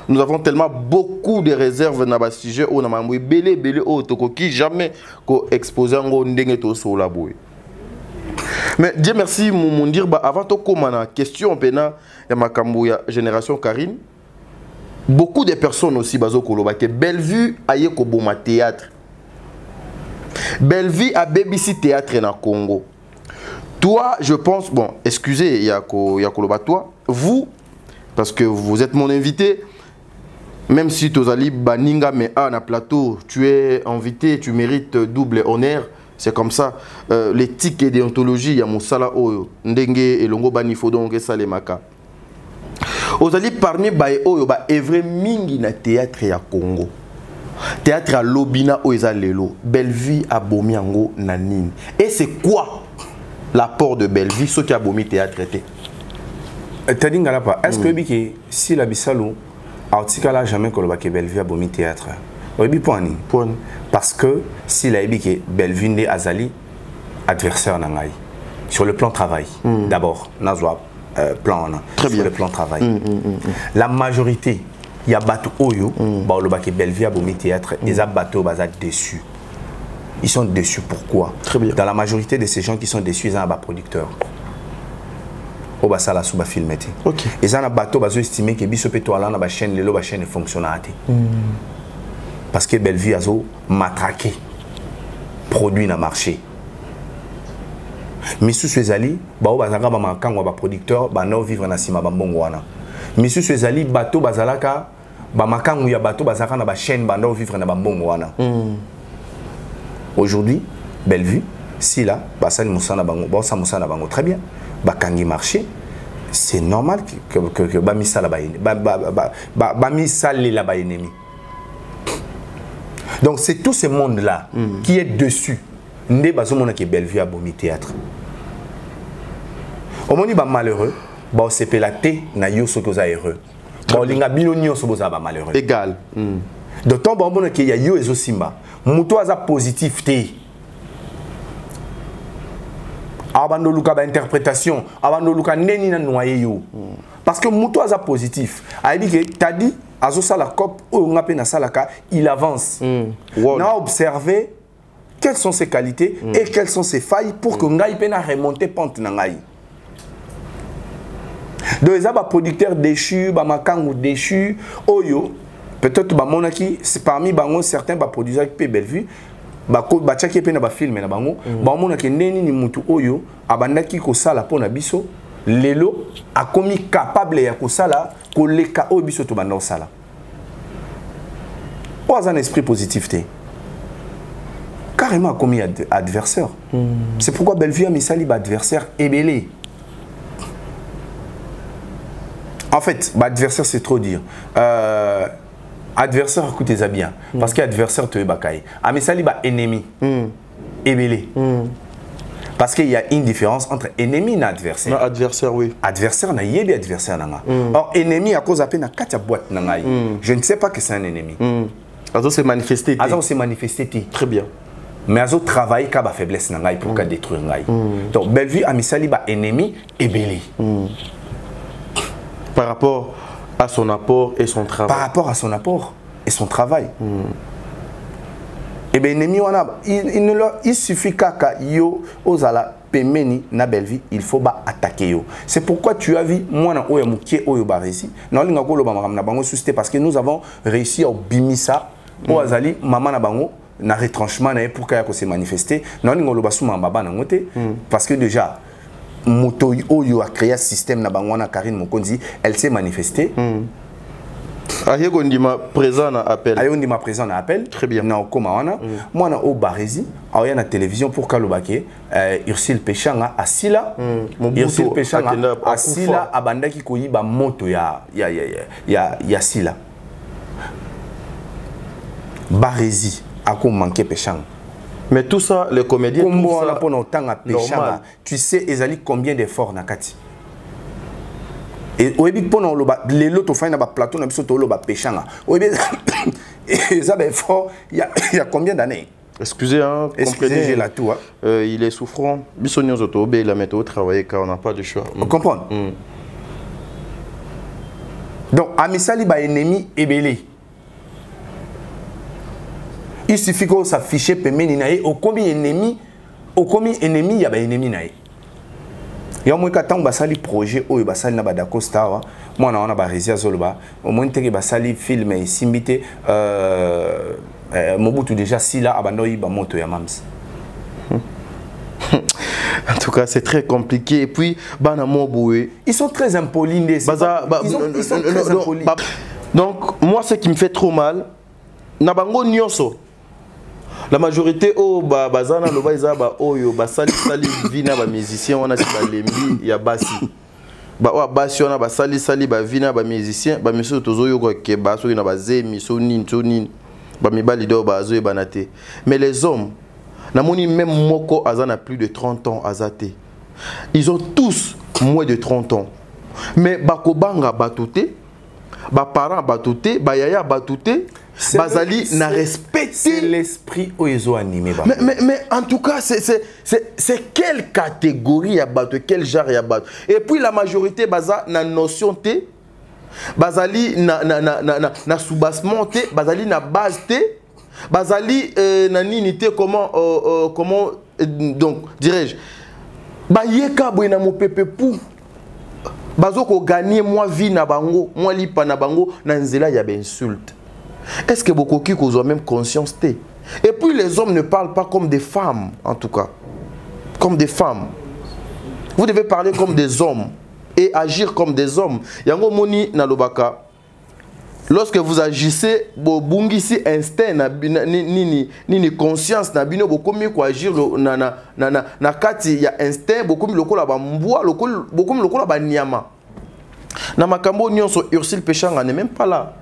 Nous avons tellement beaucoup de réserves dans le sujet où on a belé au Tokoki, jamais qu'on expose un Ndengeto sur la bouée. Mais Dieu merci, mon dire, avant de commencer la question, il y a génération Karine. Beaucoup de personnes aussi, que Bellevue a eu un théâtre. Bellevue a BBC théâtre dans le Congo. Toi, je pense, bon, excusez, il y a toi, vous, parce que vous êtes mon invité, même si tu as Baninga, mais à un plateau, tu es invité, tu mérites double honneur. C'est comme ça. L'éthique et déontologie, il y a mon sala oyo. Ndenge et longo bani fodon ke salemaka. Ozali parmi bae oyo ba evre mingi na théâtre ya Congo. Théâtre à Lobina oyo lelo. Bellevue a bomi yango nanine. Et c'est quoi l'apport de Bellevue ce qui a bomi théâtre été? Tadi ngalapa, est-ce que si la bisalo artikala jamais que le Bellevue a bomi théâtre? Parce que si la Bellevue est Azali, adversaire nangai. Sur le plan travail, d'abord, Nazwa, plan sur le plan travail. La majorité, il y a bateau Oyo, Bellevue a bomi théâtre, ils ont bateau déçus. Ils sont déçus pourquoi? Dans la majorité de ces gens qui sont déçus, ils ont un producteur. Au ça la souba filmé. Ils ont un bateau, ils ont estimé que biso peto ala na ba chaîne, la chaîne fonctionne. Parce que Bellevue a matraqué produit dans le marché. Monsieur Suezali, bao bazanga ba makango ba producteur ba no vivre na sima ba mbongo wana. Monsieur Suezali bateau bazalaka ba makango ya bateau bazaka na ba chaîne ba no vivre na ba mbongo wana. Aujourd'hui, Bellevue, si là, ba sali musana bango, ba sa musana bango très bien. Ba kangi marché, c'est normal que ba misala ba ba misala la ba ennemi. Donc c'est tout ce monde-là qui est dessus. Ndé bazomona ke Bellevue a bomi théâtre. Au moment où malheureux, bah c'est pelaté na yo ce que vous heureux. Bah linga bino nyo so boza ba malheureux. Égal. D'autant bon bon que ya yo ezo simba. Muto aza positif té. Abando luka ba interprétation, abando luka neni na noyer yo. Parce que muto aza positif. A dit que t'as dit azo sala cop o ngape na salaka, il avance. On a observé quelles sont ses qualités et quelles sont ses failles pour que ngai pena remonter pente na ngai. Donc les producteurs déchus, ba makangu déchus, oyo peut-être ba monaki c'est parmi bango certains ba producteurs qui Bellevue ba tchaki pena ba film na bango ba monaki neni ni mutu oyo abandaki ko sala pona biso lelo a commis capable ya ko sala ko leka o biso to banda sala. Pas un esprit positif té. carrément commis adversaire. C'est pourquoi Bellevue a mis ça adversaire ébélé. En fait, adversaire c'est trop dire. Adversaire écoutez ça bien parce qu'adversaire te bakaï. Ah mais ça ennemi ébélé. Parce qu'il y a une différence entre ennemi et adversaire. Non, adversaire, oui. Adversaire, n'a y a adversaire. Or, ennemi, à cause de la boîte, je ne sais pas que c'est un ennemi. Azo s'est manifesté. Azo s'est manifesté. Très bien. Mais Azo travaille comme faiblesse pour détruire. Donc, Bellevue a mis ça ennemi et belé. Par rapport à son apport et son travail. Par rapport à son apport et son travail. Et bien, ennemi, il suffit qu'à yo ozala pemeni na Bellevue, il faut attaquer yo. C'est pourquoi tu as vu moi na oya mukie oyo ba réussi. Non linga ko lo ba na bango susté parce que nous avons réussi à bimisa o azali maman na bango na retranchement na pour ka se manifester. Non linga lo ba suma baba na ngote parce que déjà moto oyo a créé un système na bango na Karine Mokonzi, elle s'est manifestée. Ayondima présent à appel. Ayondima présent à appel. Très bien. Na okoma wana. Moi na o Barési, aya na télévision pour Kalobake, Ursule Péchanga asila. Ursule Péchanga asila abandaki koyiba moto ya sila. Barési ako manqué Péchanga. Mais tout ça les comédiens tout ça pendant temps à Péchanga. Tu sais ezali combien d'efforts na kati. Et au début pendant les lots fin na plateau na biso to lo ba péchanga au début et ça ben fort il y a combien d'années excusez hein excusez j'ai la tout il est souffrant bisogno zoto be la météo travailler car on n'a pas de choix on comprend donc amisali ba ennemi ebelé il suffit qu'on s'affiche pemeni na au combien ennemi il y a ba ennemi na il y a un basali projet où basali na badako star moi na ona ba résia zoloba au moins teke basali film et simbité Mobutu déjà si là abandoyi ba moto ya mams. En tout cas, c'est très compliqué et puis bana moboué ils sont très impolis ils sont très impolis. Donc moi ce qui me fait trop mal na bango nyonso la majorité au bazana loba izaba oyo basali vina ba musicien wana si balembi ya basi ba basi wana basali ba vina ba musicien ba miso tozoyo ko ke baso na bazemi so nini ba mibali do bazo banate mais les hommes namoni même moko azana plus de 30 ans azate ils ont tous moins de 30 ans mais bakobanga batoté ba parents batoté ba yaya batoté Bazali n'a respecté. C'est l'esprit où ils ont animé. Mais en tout cas, c'est quelle catégorie à battre, quel genre à battre. Et puis la majorité, baza na notion T, bazali na soubassement T, bazali na base T, bazali na ninité comment donc dirais-je, bayeka boina mo pepe pou. Bazo ko gagner moi vie na bango, moi lipa na bango na nzela ya ba insulte. Est-ce que beaucoup qui ont même conscience T? Et puis les hommes ne parlent pas comme des femmes, en tout cas. Comme des femmes. Vous devez parler comme des hommes et agir comme des hommes. Yango moni na lobaka. Lorsque vous agissez, bungisi instinct ni conscience na bino bokomi ko agir na kati ya instinct bokomi lokola ba mbwa bokomi lokola ba nyama. Na makambo nyonso Ursule Péchanga n'est même pas là.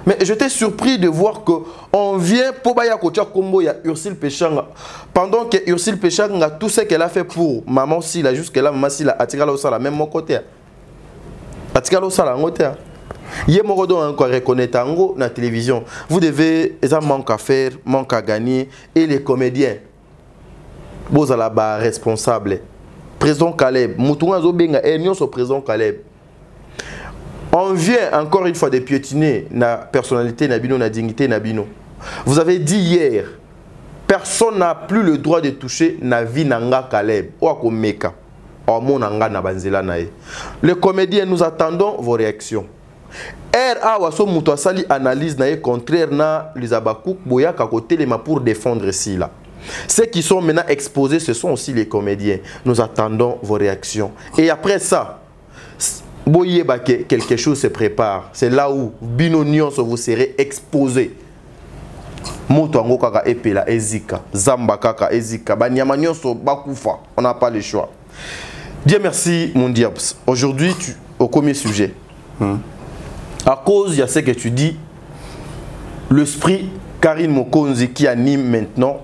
Mais j'étais surpris de voir qu'on vient pour Baya Kotia Kombo, il y a Ursule Péchanga. Pendant que Ursule Péchanga, tout ce qu'elle a fait pour maman Sila, jusqu'à là, maman Sila, Atikala Osala, même mon côté. Atikala Osala, mon côté. Il y a mon encore reconnaître en la télévision. Vous devez, ça manque à faire, manque à gagner. Et les comédiens, vous allez être responsables. Président Caleb, Moutouna Zobenga, et nous sommes président Caleb. On vient encore une fois de piétiner la personnalité, la dignité. Vous avez dit hier, personne n'a plus le droit de toucher la vie Nanga Caleb. Les comédiens, nous attendons vos réactions. Analyse contraire na les abakouk boyaka côté pour défendre ici là. Ceux qui sont maintenant exposés, ce sont aussi les comédiens. Nous attendons vos réactions. Et après ça, quelque chose se prépare. C'est là où Binonion vous serez exposé. moto ango kaka epela ezika zamba kaka ezika banyama nyonso bakufa, on n'a pas le choix. Dieu merci mon diable. Aujourd'hui au premier sujet. À cause il y a ce que tu dis, l'esprit Karine Mokonzi qui anime maintenant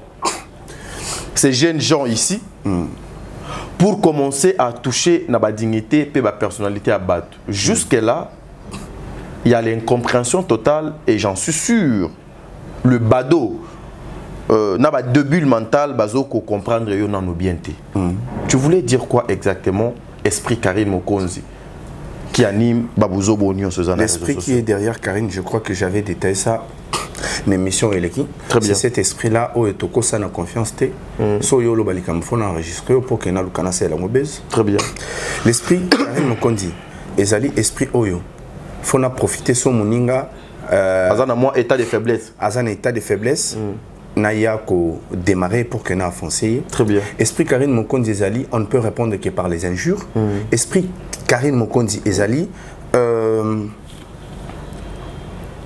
ces jeunes gens ici pour commencer à toucher na ba dignité et ba personnalité à battre. Jusque là, il y a l'incompréhension totale et j'en suis sûr. Le bado n'a pas de bulle mentale bazo ko comprendre yo nan obienté. Tu voulais dire quoi exactement, esprit Karine Mokonzi qui anime Babouzo Bonio Suzanne? L'esprit qui est derrière Karine, je crois que j'avais détaillé ça l'émission Eleki. C'est cet esprit-là où est toko ça na confiance té. So yo lo balikam faut enregistrer pour que na lukana c'est la mauvaise. Très bien. L'esprit Karine Mokonzi ezali esprit oyo. Faut na profiter son moninga azana moi état de faiblesse. Azana état de faiblesse. Naya ko démarrer pour que na avancer. Très bien. Esprit Karine Mokonzi ezali, on ne peut répondre que par les injures. Esprit Karine Mokonzi ezali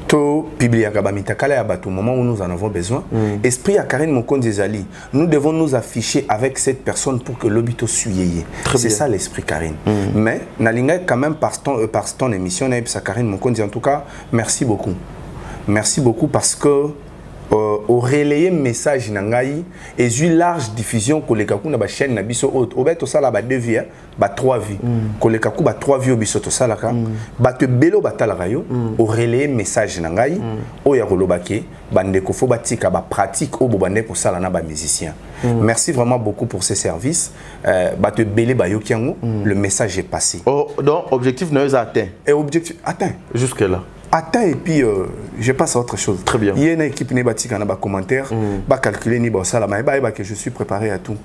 to publier Gabamitakala ya batu au moment où nous en avons besoin. Esprit à Karine Mokonzi ezali, nous devons nous afficher avec cette personne pour que l'obito suiye. C'est ça l'esprit Karine. Mais nalinga quand même par ton émission na Karine Mokonzi, en tout cas merci beaucoup. Merci beaucoup parce que au relayer message nangai et eu large diffusion kolekaku na ba chaîne na biso haute obeto sala ba 2 vies ba 3 vies kolekaku ba 3 vies biso to salaka ba te belo batalaka yo au relayer message nangai o ya kolobake bande ko fo batika ba pratique o bobande ko sala na ba musicien. Merci vraiment beaucoup pour ces services. Ba te belé ba yo kiango, le message est passé. Oh, donc objectif n'est pas atteint. Et objectif atteint jusque là. Attends et puis je passe à autre chose. Très bien. Il y a une équipe qui a un commentaire, va calculer ni ça que je suis préparé à tout.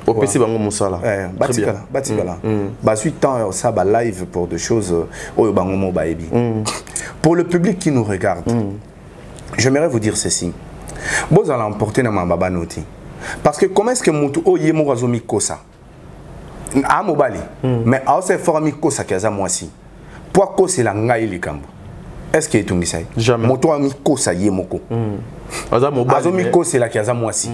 Au PC bango musala. Batikala. Ba 8 ans ça ba live pour des choses au bango mo ba ebi. Pour le public qui nous regarde, j'aimerais vous dire ceci. Vous allez emporter na mababa noti. Parce que comment est-ce que mutu o yemo razomi kosa? A mobali. Mais a se formi kosa kaza mwasi. Pour kosa la ngai likambo. Est-ce qu'il est tout ça? Jamais. Moto ami kosa yemoko. Azomi kosa la kaza mwasi.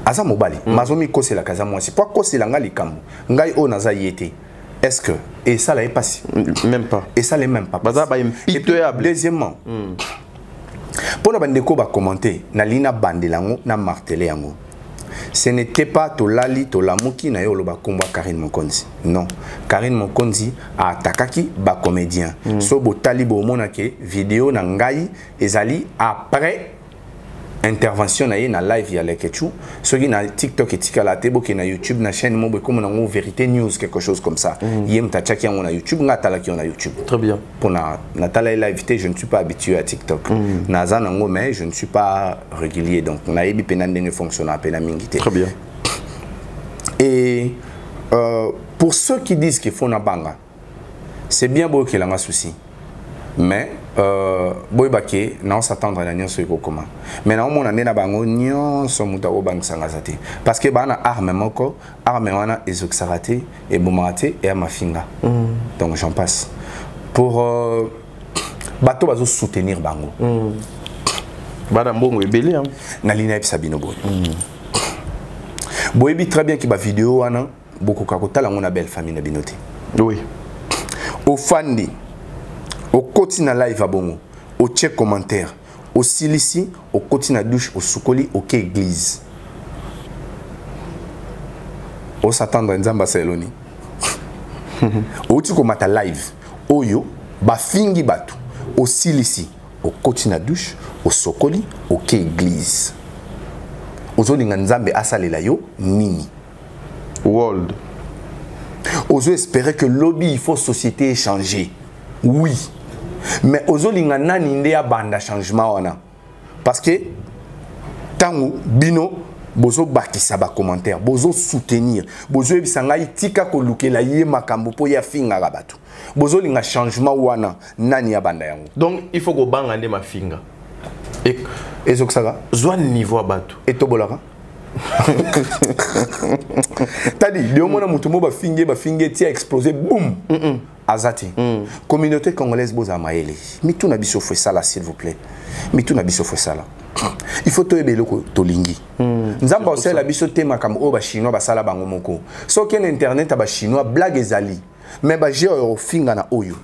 Aza mobali. Mazomi kosa la kaza mwasi. Pour kosa la ngai likambo. Ngai o naza yete. Est-ce que et ça là est passé? Même pas. Et ça l'est même pas. Baza ba impitoyable. Deuxièmement. Pour na bandeko ba commenter na lina bandelango na martelé yango. Ce n'était pas Tolali Tolamuki na yo loba komba Karine Mokonzi. Non, Karine Mokonzi a attaqué ba comédien. So botali bo monake vidéo na ngai ezali après intervention na ye na live ya lekechu. So qui na TikTok et tikala tebo qui na YouTube na chaîne mo comme na vérité news quelque chose comme ça. Yem ta chaki na YouTube ngata ki na YouTube. Très bien. Pour na tala live je ne suis pas habitué à TikTok. Na za nango mais je ne suis pas régulier donc na yebi penande ne fonctionne à pena mingité. Très bien. Et pour ceux qui disent qu'il faut na banga, c'est bien beau qu'il y ait un souci. Mais boy baké non s'attendre à l'union sur comment. Mais non mon année na bango nion son muta o bang sangazate. Parce que bana arme moko, arme wana ezoxarate et boumate et amafinga. Donc j'en passe. Pour bato bazo soutenir bango. Bana mbongo ebele hein. Na lina sabino boy. Boy bi très bien ki ba vidéo wana beaucoup kakotala ngona belle famille na binoté. Oui. Au fandi au quotidien live à bongo, au check commentaire, au silici, au quotidien douche, au soukoli, au quai église. Au s'attendre à Nzamba Saloni. Au tiko mata live, au yo, ba fingi batu, au silici, au quotidien douche, au sokoli, au quai église. Au zolinga Nzambe asalela yo, nini. World. Aux espérer que lobby, il faut société changer. Oui. Mais ozolinga nani nde banda changement wana parce que tangu bino bozo bakisa ba commentaire bozo soutenir bozo ebisanga itika ko lukela ye makambo po ya finga ga batu bozo linga changement wana nani ya banda yango donc il faut go banga nde mafinga et ezoksaga zwa niveau batu et tobolaka tadi de mona mutumo ba finge ti a explosé boum Azati. Communauté congolaise boza maele. Mitou na biso fait ça là s'il vous plaît. Mitou na biso fait ça là. Il faut to ebeloko tolingi. Nzamba aussi la biso tema comme o ba chinois ba sala bango moko. So ken internet ba chinois blague ezali. Mais ba je o finga na oyo.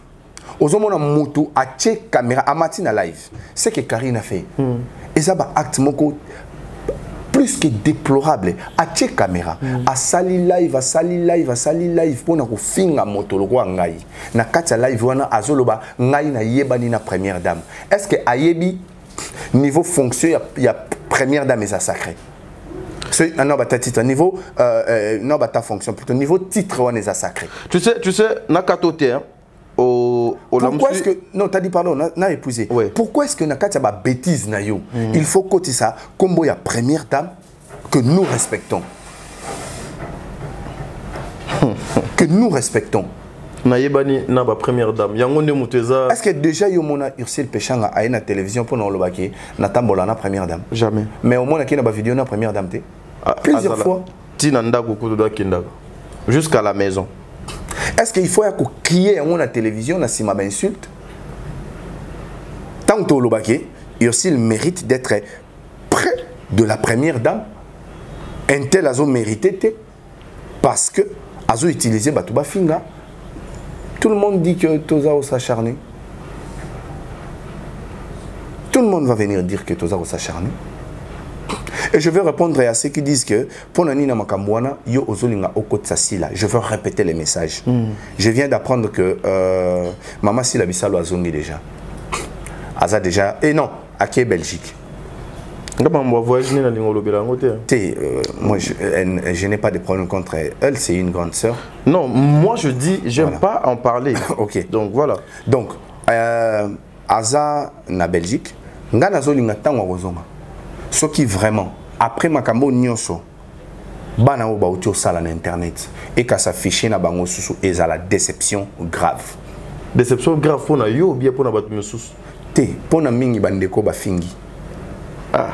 Ozomona mutu a check caméra a matina live. C'est que Karine a fait. Et ça ba acte moko plus que déplorable. A check caméra, a sali live pour na ko finga moto lo kwa ngai. Na kati live wana azoloba ngai na yebani na première dame. Est-ce que ayebi niveau fonction il y a première dame et ça sacré. C'est non bah titre niveau non bah ta fonction plutôt niveau titre on est ça sacré. Tu sais na katoté hein. Pourquoi est-ce que non t'as dit pardon n'a épousé. Ouais. Pourquoi est-ce que na kati ba bêtise na yo il faut côté ça comme il y a première dame que nous respectons. Que nous respectons. Naïbani na ba première dame yango nde muteza. Est-ce que déjà yo mona Ursule Pechanga a une télévision pour nous le baquer na tambola na première dame? Jamais. Mais au moins qui na ba vidéo na première dame té plusieurs fois. Tinanda kukudo da kinda jusqu'à la maison. Est-ce qu'il faut crier à la télévision na sima ba insulte? Tant que le baquet Ursule mérite d'être près de la première dame. Un tel azo mérité parce que azo utilisé batuba finga. Tout le monde dit que Tozao s'acharne. Tout le monde va venir dire que Tozao s'acharne. Et je vais répondre à ceux qui disent que pour Nanina Makamwana, yo ozolinga oko tsasila. Je veux répéter les messages. Je viens d'apprendre que Maman Sila Bissalo a zongi déjà. Aza déjà. Et non, à qui est Belgique. Moi, je n'ai pas de problème contre elle, c'est une grande sœur. Non, moi je dis, j'aime pas en parler. Ok. Donc voilà. Donc, Aza na Belgique, ngana zolinga tango wazonga. Ce qui vraiment, après makambo nyonso, bana o bauti o sala na internet et qu'à s'afficher na bango susu et à la déception grave. Déception grave pour na yo ou bien pour na batu susu. Te, pour na mingi bandeko ba fingi. Ah,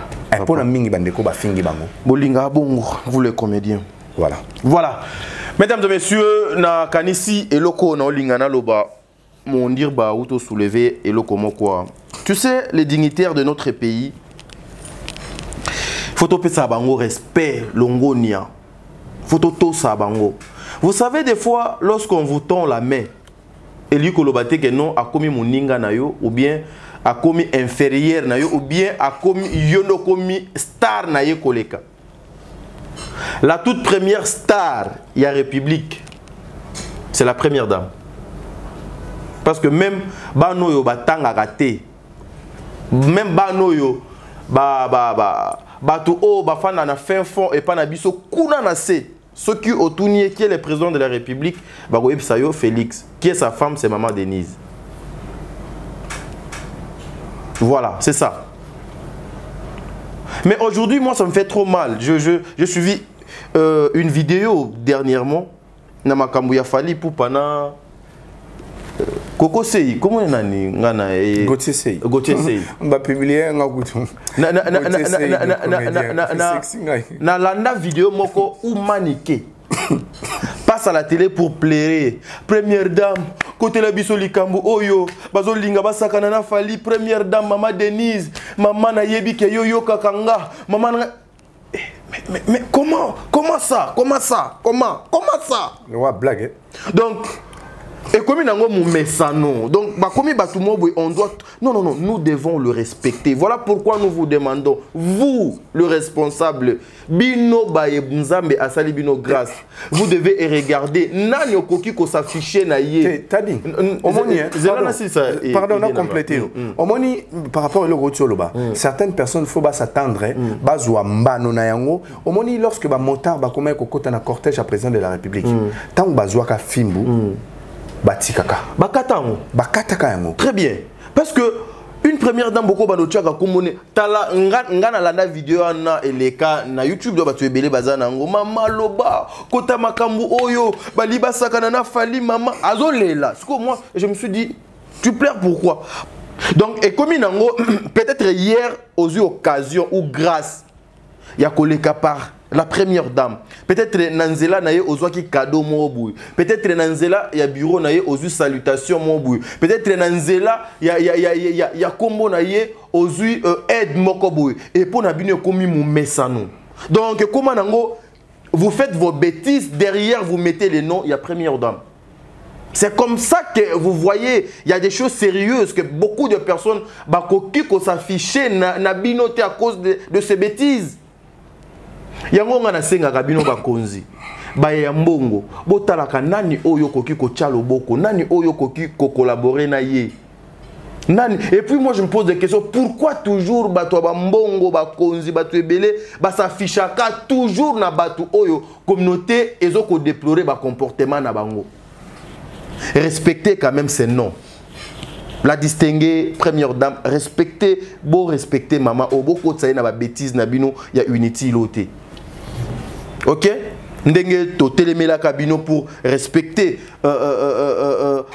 pour la mingi bandeko ba fingi bango. Bolinga bongo, vous les comédiens. Voilà. Voilà. Mesdames et messieurs, na kanisi eloko na olingana loba mon dire ba auto soulever eloko moko. Tu sais les dignitaires de notre pays faut pesa bango respect longonia. Faut to sa bango. Vous savez des fois lorsqu'on vous tend la main et lui kolobate que non a commis moninga na yo ou bien a commis inférieur na yo ou bien a commis yono commis star na ye koleka. La toute première star il y a République. C'est la première dame. Parce que même bano yo batanga raté. Même bano yo batu o bafana na fin fond et pas na biso kuna na se. Ce qui Otunier qui est le président de la République, bagoyeb sayo Félix, qui est sa femme, c'est Maman Denise. Voilà, c'est ça. Mais aujourd'hui, moi, ça me fait trop mal. J'ai suivi une vidéo dernièrement. Namakambuya Fali pour Pana. Koko Sei, comment on a dit? Gauthier Sei. Gauthier Sei. On va publier un gouton. Na landa vidéo moko ou maniqué. Passe à la télé pour plaire. Première dame, côté la bisoli kambu oyo, bazo linga basakana na Fali, première dame Maman Denise, maman na yebi ke yo kakanga, maman na... mais comment ça? Comment ça? Le roi blague. Donc et comme il a un donc on doit non nous devons le respecter. Voilà pourquoi nous vous demandons, vous le responsable bino baye nzambe asali bino grâce, vous devez regarder nani okoki ko s'afficher na ye. T'as dit omoni pardon on a complété omoni par rapport au logo tsoloba certaines personnes faut s'attendre bazwa mbano na yango omoni lorsque ba motard ba koma kokota na cortège à président de la République tant bazwa ka fimbu batikaka bakataka yango très bien parce que une première dame beaucoup banotiaka komone tala ngana landa vidéo na eleka na YouTube do batu ebele bazana ngo mama loba kota makambu oyo bali basakana na Fali maman azolela siko moi je me suis dit tu pleures pourquoi donc et comme nango peut-être hier aux occasions ou grâce ya koleka par la première dame. Peut-être Nanzela naye ozwaki cadeau mobu. Peut-être Nanzela ya bureau naye ozu salutation mobu. Peut-être Nanzela ya kombo naye ozu aide mokobu. Et pour nabine komi mu mesano. Donc comment nango vous faites vos bêtises, derrière vous mettez les noms, il y a première dame. C'est comme ça que vous voyez, il y a des choses sérieuses que beaucoup de personnes s'afficher na binoté à cause de ces bêtises. Yango nga na senga kabino bakonzi. Ba ya mbongo, botalaka nani oyo koki ko tchalo boko, nani oyo koki ko collaborer na ye. Nani. Et puis moi je me pose des questions, pourquoi toujours bato ba mbongo bakonzi bato ebele ba s'affichaka toujours na bato oyo communauté ezoko déplorer ba comportement na bango. Respectez quand même ces noms. La distinguer, première dame, respectez, beau respecter maman. Au beau côté, ça y a des bêtises, il y a unity loté. Ok? Ndenge to télémela cabino pour respecter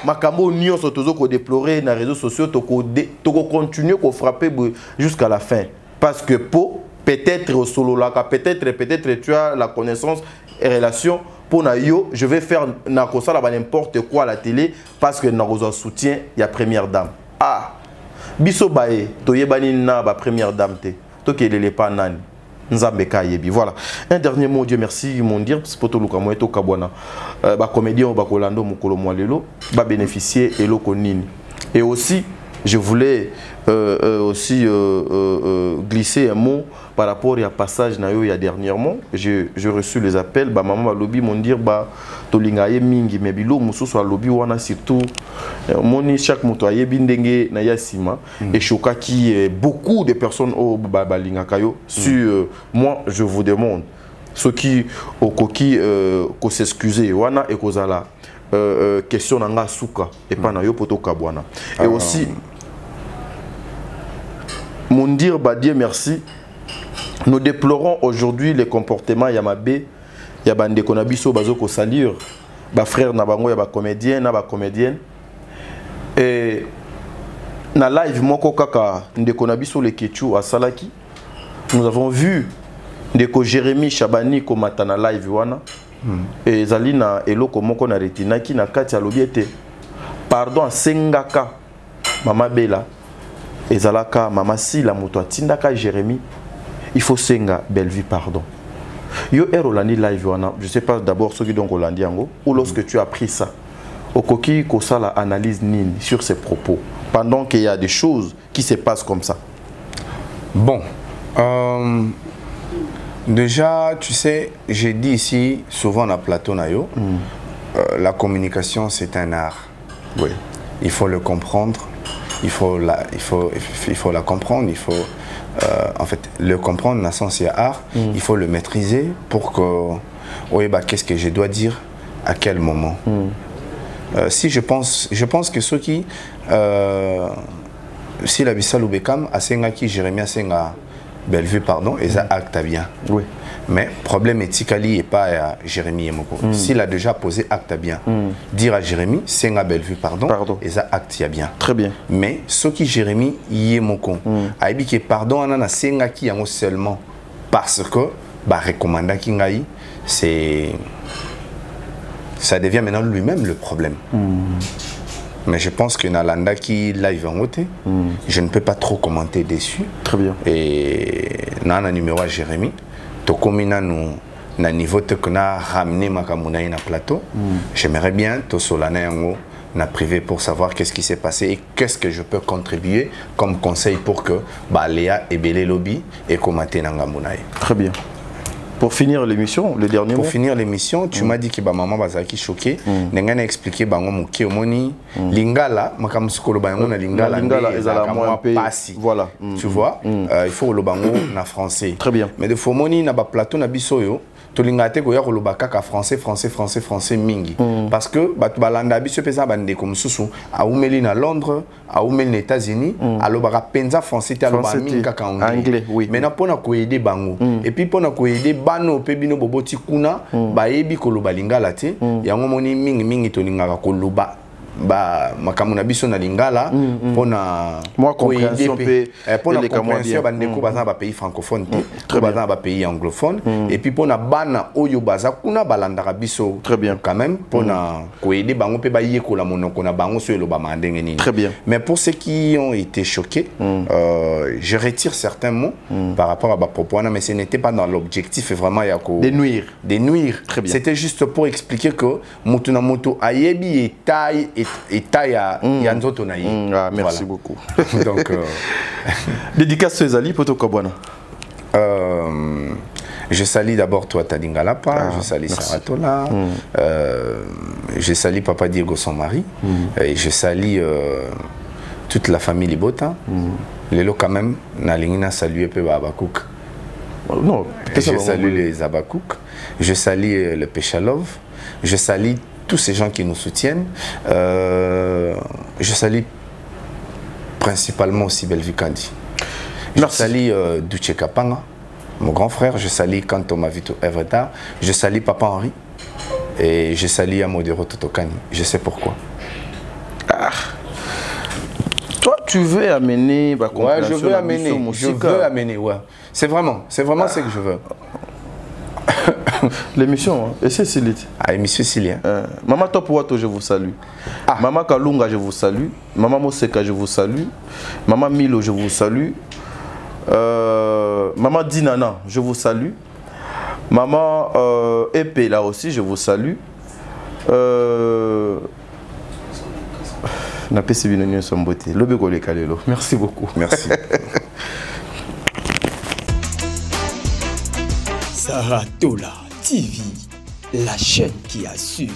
Makamo Nyon sotozo ko déplorer dans les réseaux sociaux, to continuer ko frapper jusqu'à la fin. Parce que peut-être au solo là, peut-être tu as la connaissance et relation. Pour Nayo, je vais faire n'importe quoi à la télé parce que nous avons soutien, il y a première dame. Ah, biso bae, toyebani na ba première dame te. Tokelele pa nani. Nzambeka yebi. Voilà. Un dernier mot, Dieu merci, mon dire, poto luka moeto kabwana. Ba comédien ba kolando mukolo mwalelo, ba bénéficier elo konini. Et aussi, je voulais aussi glisser un mot par rapport à passage nayo il y a dernièrement. J'ai reçu les appels, bah maman lobby m'ont dit bah tolingaye mingi mais bilo musu soit lobby wana surtout moni chaque moto aye bindenge na yasima et choka qui beaucoup de personnes au balinga kayo sur moi je vous demande ceux qui au koki ko s'excuser wana et kozala question nanga suka et pas na yo poto kabwana et aussi mon dire bah Dieu merci. Nous déplorons aujourd'hui les comportements Yamabé, Yabande Konabiso, Bazoko Salir, ba frère Nabango, Yaba comédien, Naba comédienne. Et na live Moko Kaka, Ndekonabiso le Ketchou à Salaki, nous avons vu Ndeko Jérémy Chabani Komata na live wana. Et Zalina Eloko Moko na Retinaki na Katia Lobiete. Pardon, Sengaka, Mama Bella, et Zalaka, Mama Sila Moto Tindaka Jérémy. Il faut senga belle vie pardon. Yo Rolandi live wana, je sais pas d'abord ce qui donc Rolandi ango ou lorsque tu as pris ça. Au coquille ko ça la analyse nini sur ses propos pendant qu'il y a des choses qui se passent comme ça. Bon, déjà tu sais, j'ai dit ici souvent à plateau nayo, la communication c'est un art. Oui. Il faut le comprendre, il faut la comprendre, il faut en fait, le comprendre dans le sens art, il faut le maîtriser pour que, oui, bah, qu'est-ce que je dois dire, à quel moment. Si je pense que ceux qui, si la Bissal ou Bekam, à Senga qui Jérémie à Senga Bellevue, pardon, et ça acte bien. Oui. Mais problème éthique et pas à Jérémie et Moko. S'il a déjà posé acte bien, dire à Jérémie, Senga Bellevue, pardon, et ça acte bien. Très bien. Mais ce qui Jérémie y est Moko, a dit que pardon, on a Senga qui est seulement parce que, bah, recommanda Kingaï, c'est. Ça devient maintenant lui-même le problème. Mais je pense que Nalanda qui live en haute, je ne peux pas trop commenter dessus. Très bien. Et Nana numéro à Jérémie. Tokomina nous na niveau que na ramené makamuna na plateau. J'aimerais bien to solana yango na privé pour savoir qu'est-ce qui s'est passé et qu'est-ce que je peux contribuer comme conseil pour que Léa et Belé lobby et komate nangamunaï. Très bien. Pour finir l'émission, le dernier mot. Pour finir l'émission, tu m'as dit que maman bazaki choqué. Nenga na expliqué bango muke omoni lingala makamsukolo bango na lingala ezala moi passi. Voilà. Tu vois, il faut le bango na français. Très bien. Mais de fomoni na ba plateau na bisoyo to lingate ko ya ko lobaka ka français mingi. Parce que batu balanda biso pesa bande comme susu a umeli na Londres, a umeli na États-Unis, a lobaka penza français ta loba mingi ka anglais. Oui. Mais na pona ko aider bango. Et puis pona ko aider bano pe bino boboti kuna ba yebi ko loba lingala te yango moni mingi to lingaka ko loba ba makamuna biso na lingala pona moi compréhension pe pona compréhension bande ko baza ba pays francophone te dans les pays anglophones. Et puis pour na bana oyo baza kuna balandaka biso. Très bien. Quand même pour na koede bango pe ba yekola monoko na bango so eloba mandenge nini. Très bien. Mais pour ceux qui ont été choqués, je retire certains mots par rapport à ma propos, mais ce n'était pas dans l'objectif vraiment des nuire. Des nuire. Très bien. C'était juste pour expliquer que Mutuna Moto ayebi et taille à Yanzoto Naï. Merci beaucoup. Donc dédicace Ezali Poto Kabwana. Je salue d'abord toi Tadingalapa, je salue Saratola, je salue Papa Diego son mari, et je salue toute la famille Libota. Lélo quand même, Nalingina salue peu Abakouk. Non, je salue les Abakouk, je salue le Péchalov, je salue tous ces gens qui nous soutiennent, je salue principalement aussi Belvikandi. Je salue Duche Kapanga, mon grand frère, je salue Kanto Mavito Everta, je salue Papa Henri et je salue Amodero Totokani. Je sais pourquoi. Toi, tu veux amener ouais, je veux amener, ouais. C'est vraiment ce que je veux. L'émission, hein? Et c'est Silite. Ah, émission Silien. Maman Top Wato, je vous salue. Maman Kalunga, je vous salue. Maman Moseka, je vous salue. Maman Milo, je vous salue. Maman Dinana, je vous salue. Maman Epé, là aussi, je vous salue. Merci beaucoup. Merci. Saratola TV, la chaîne qui assure.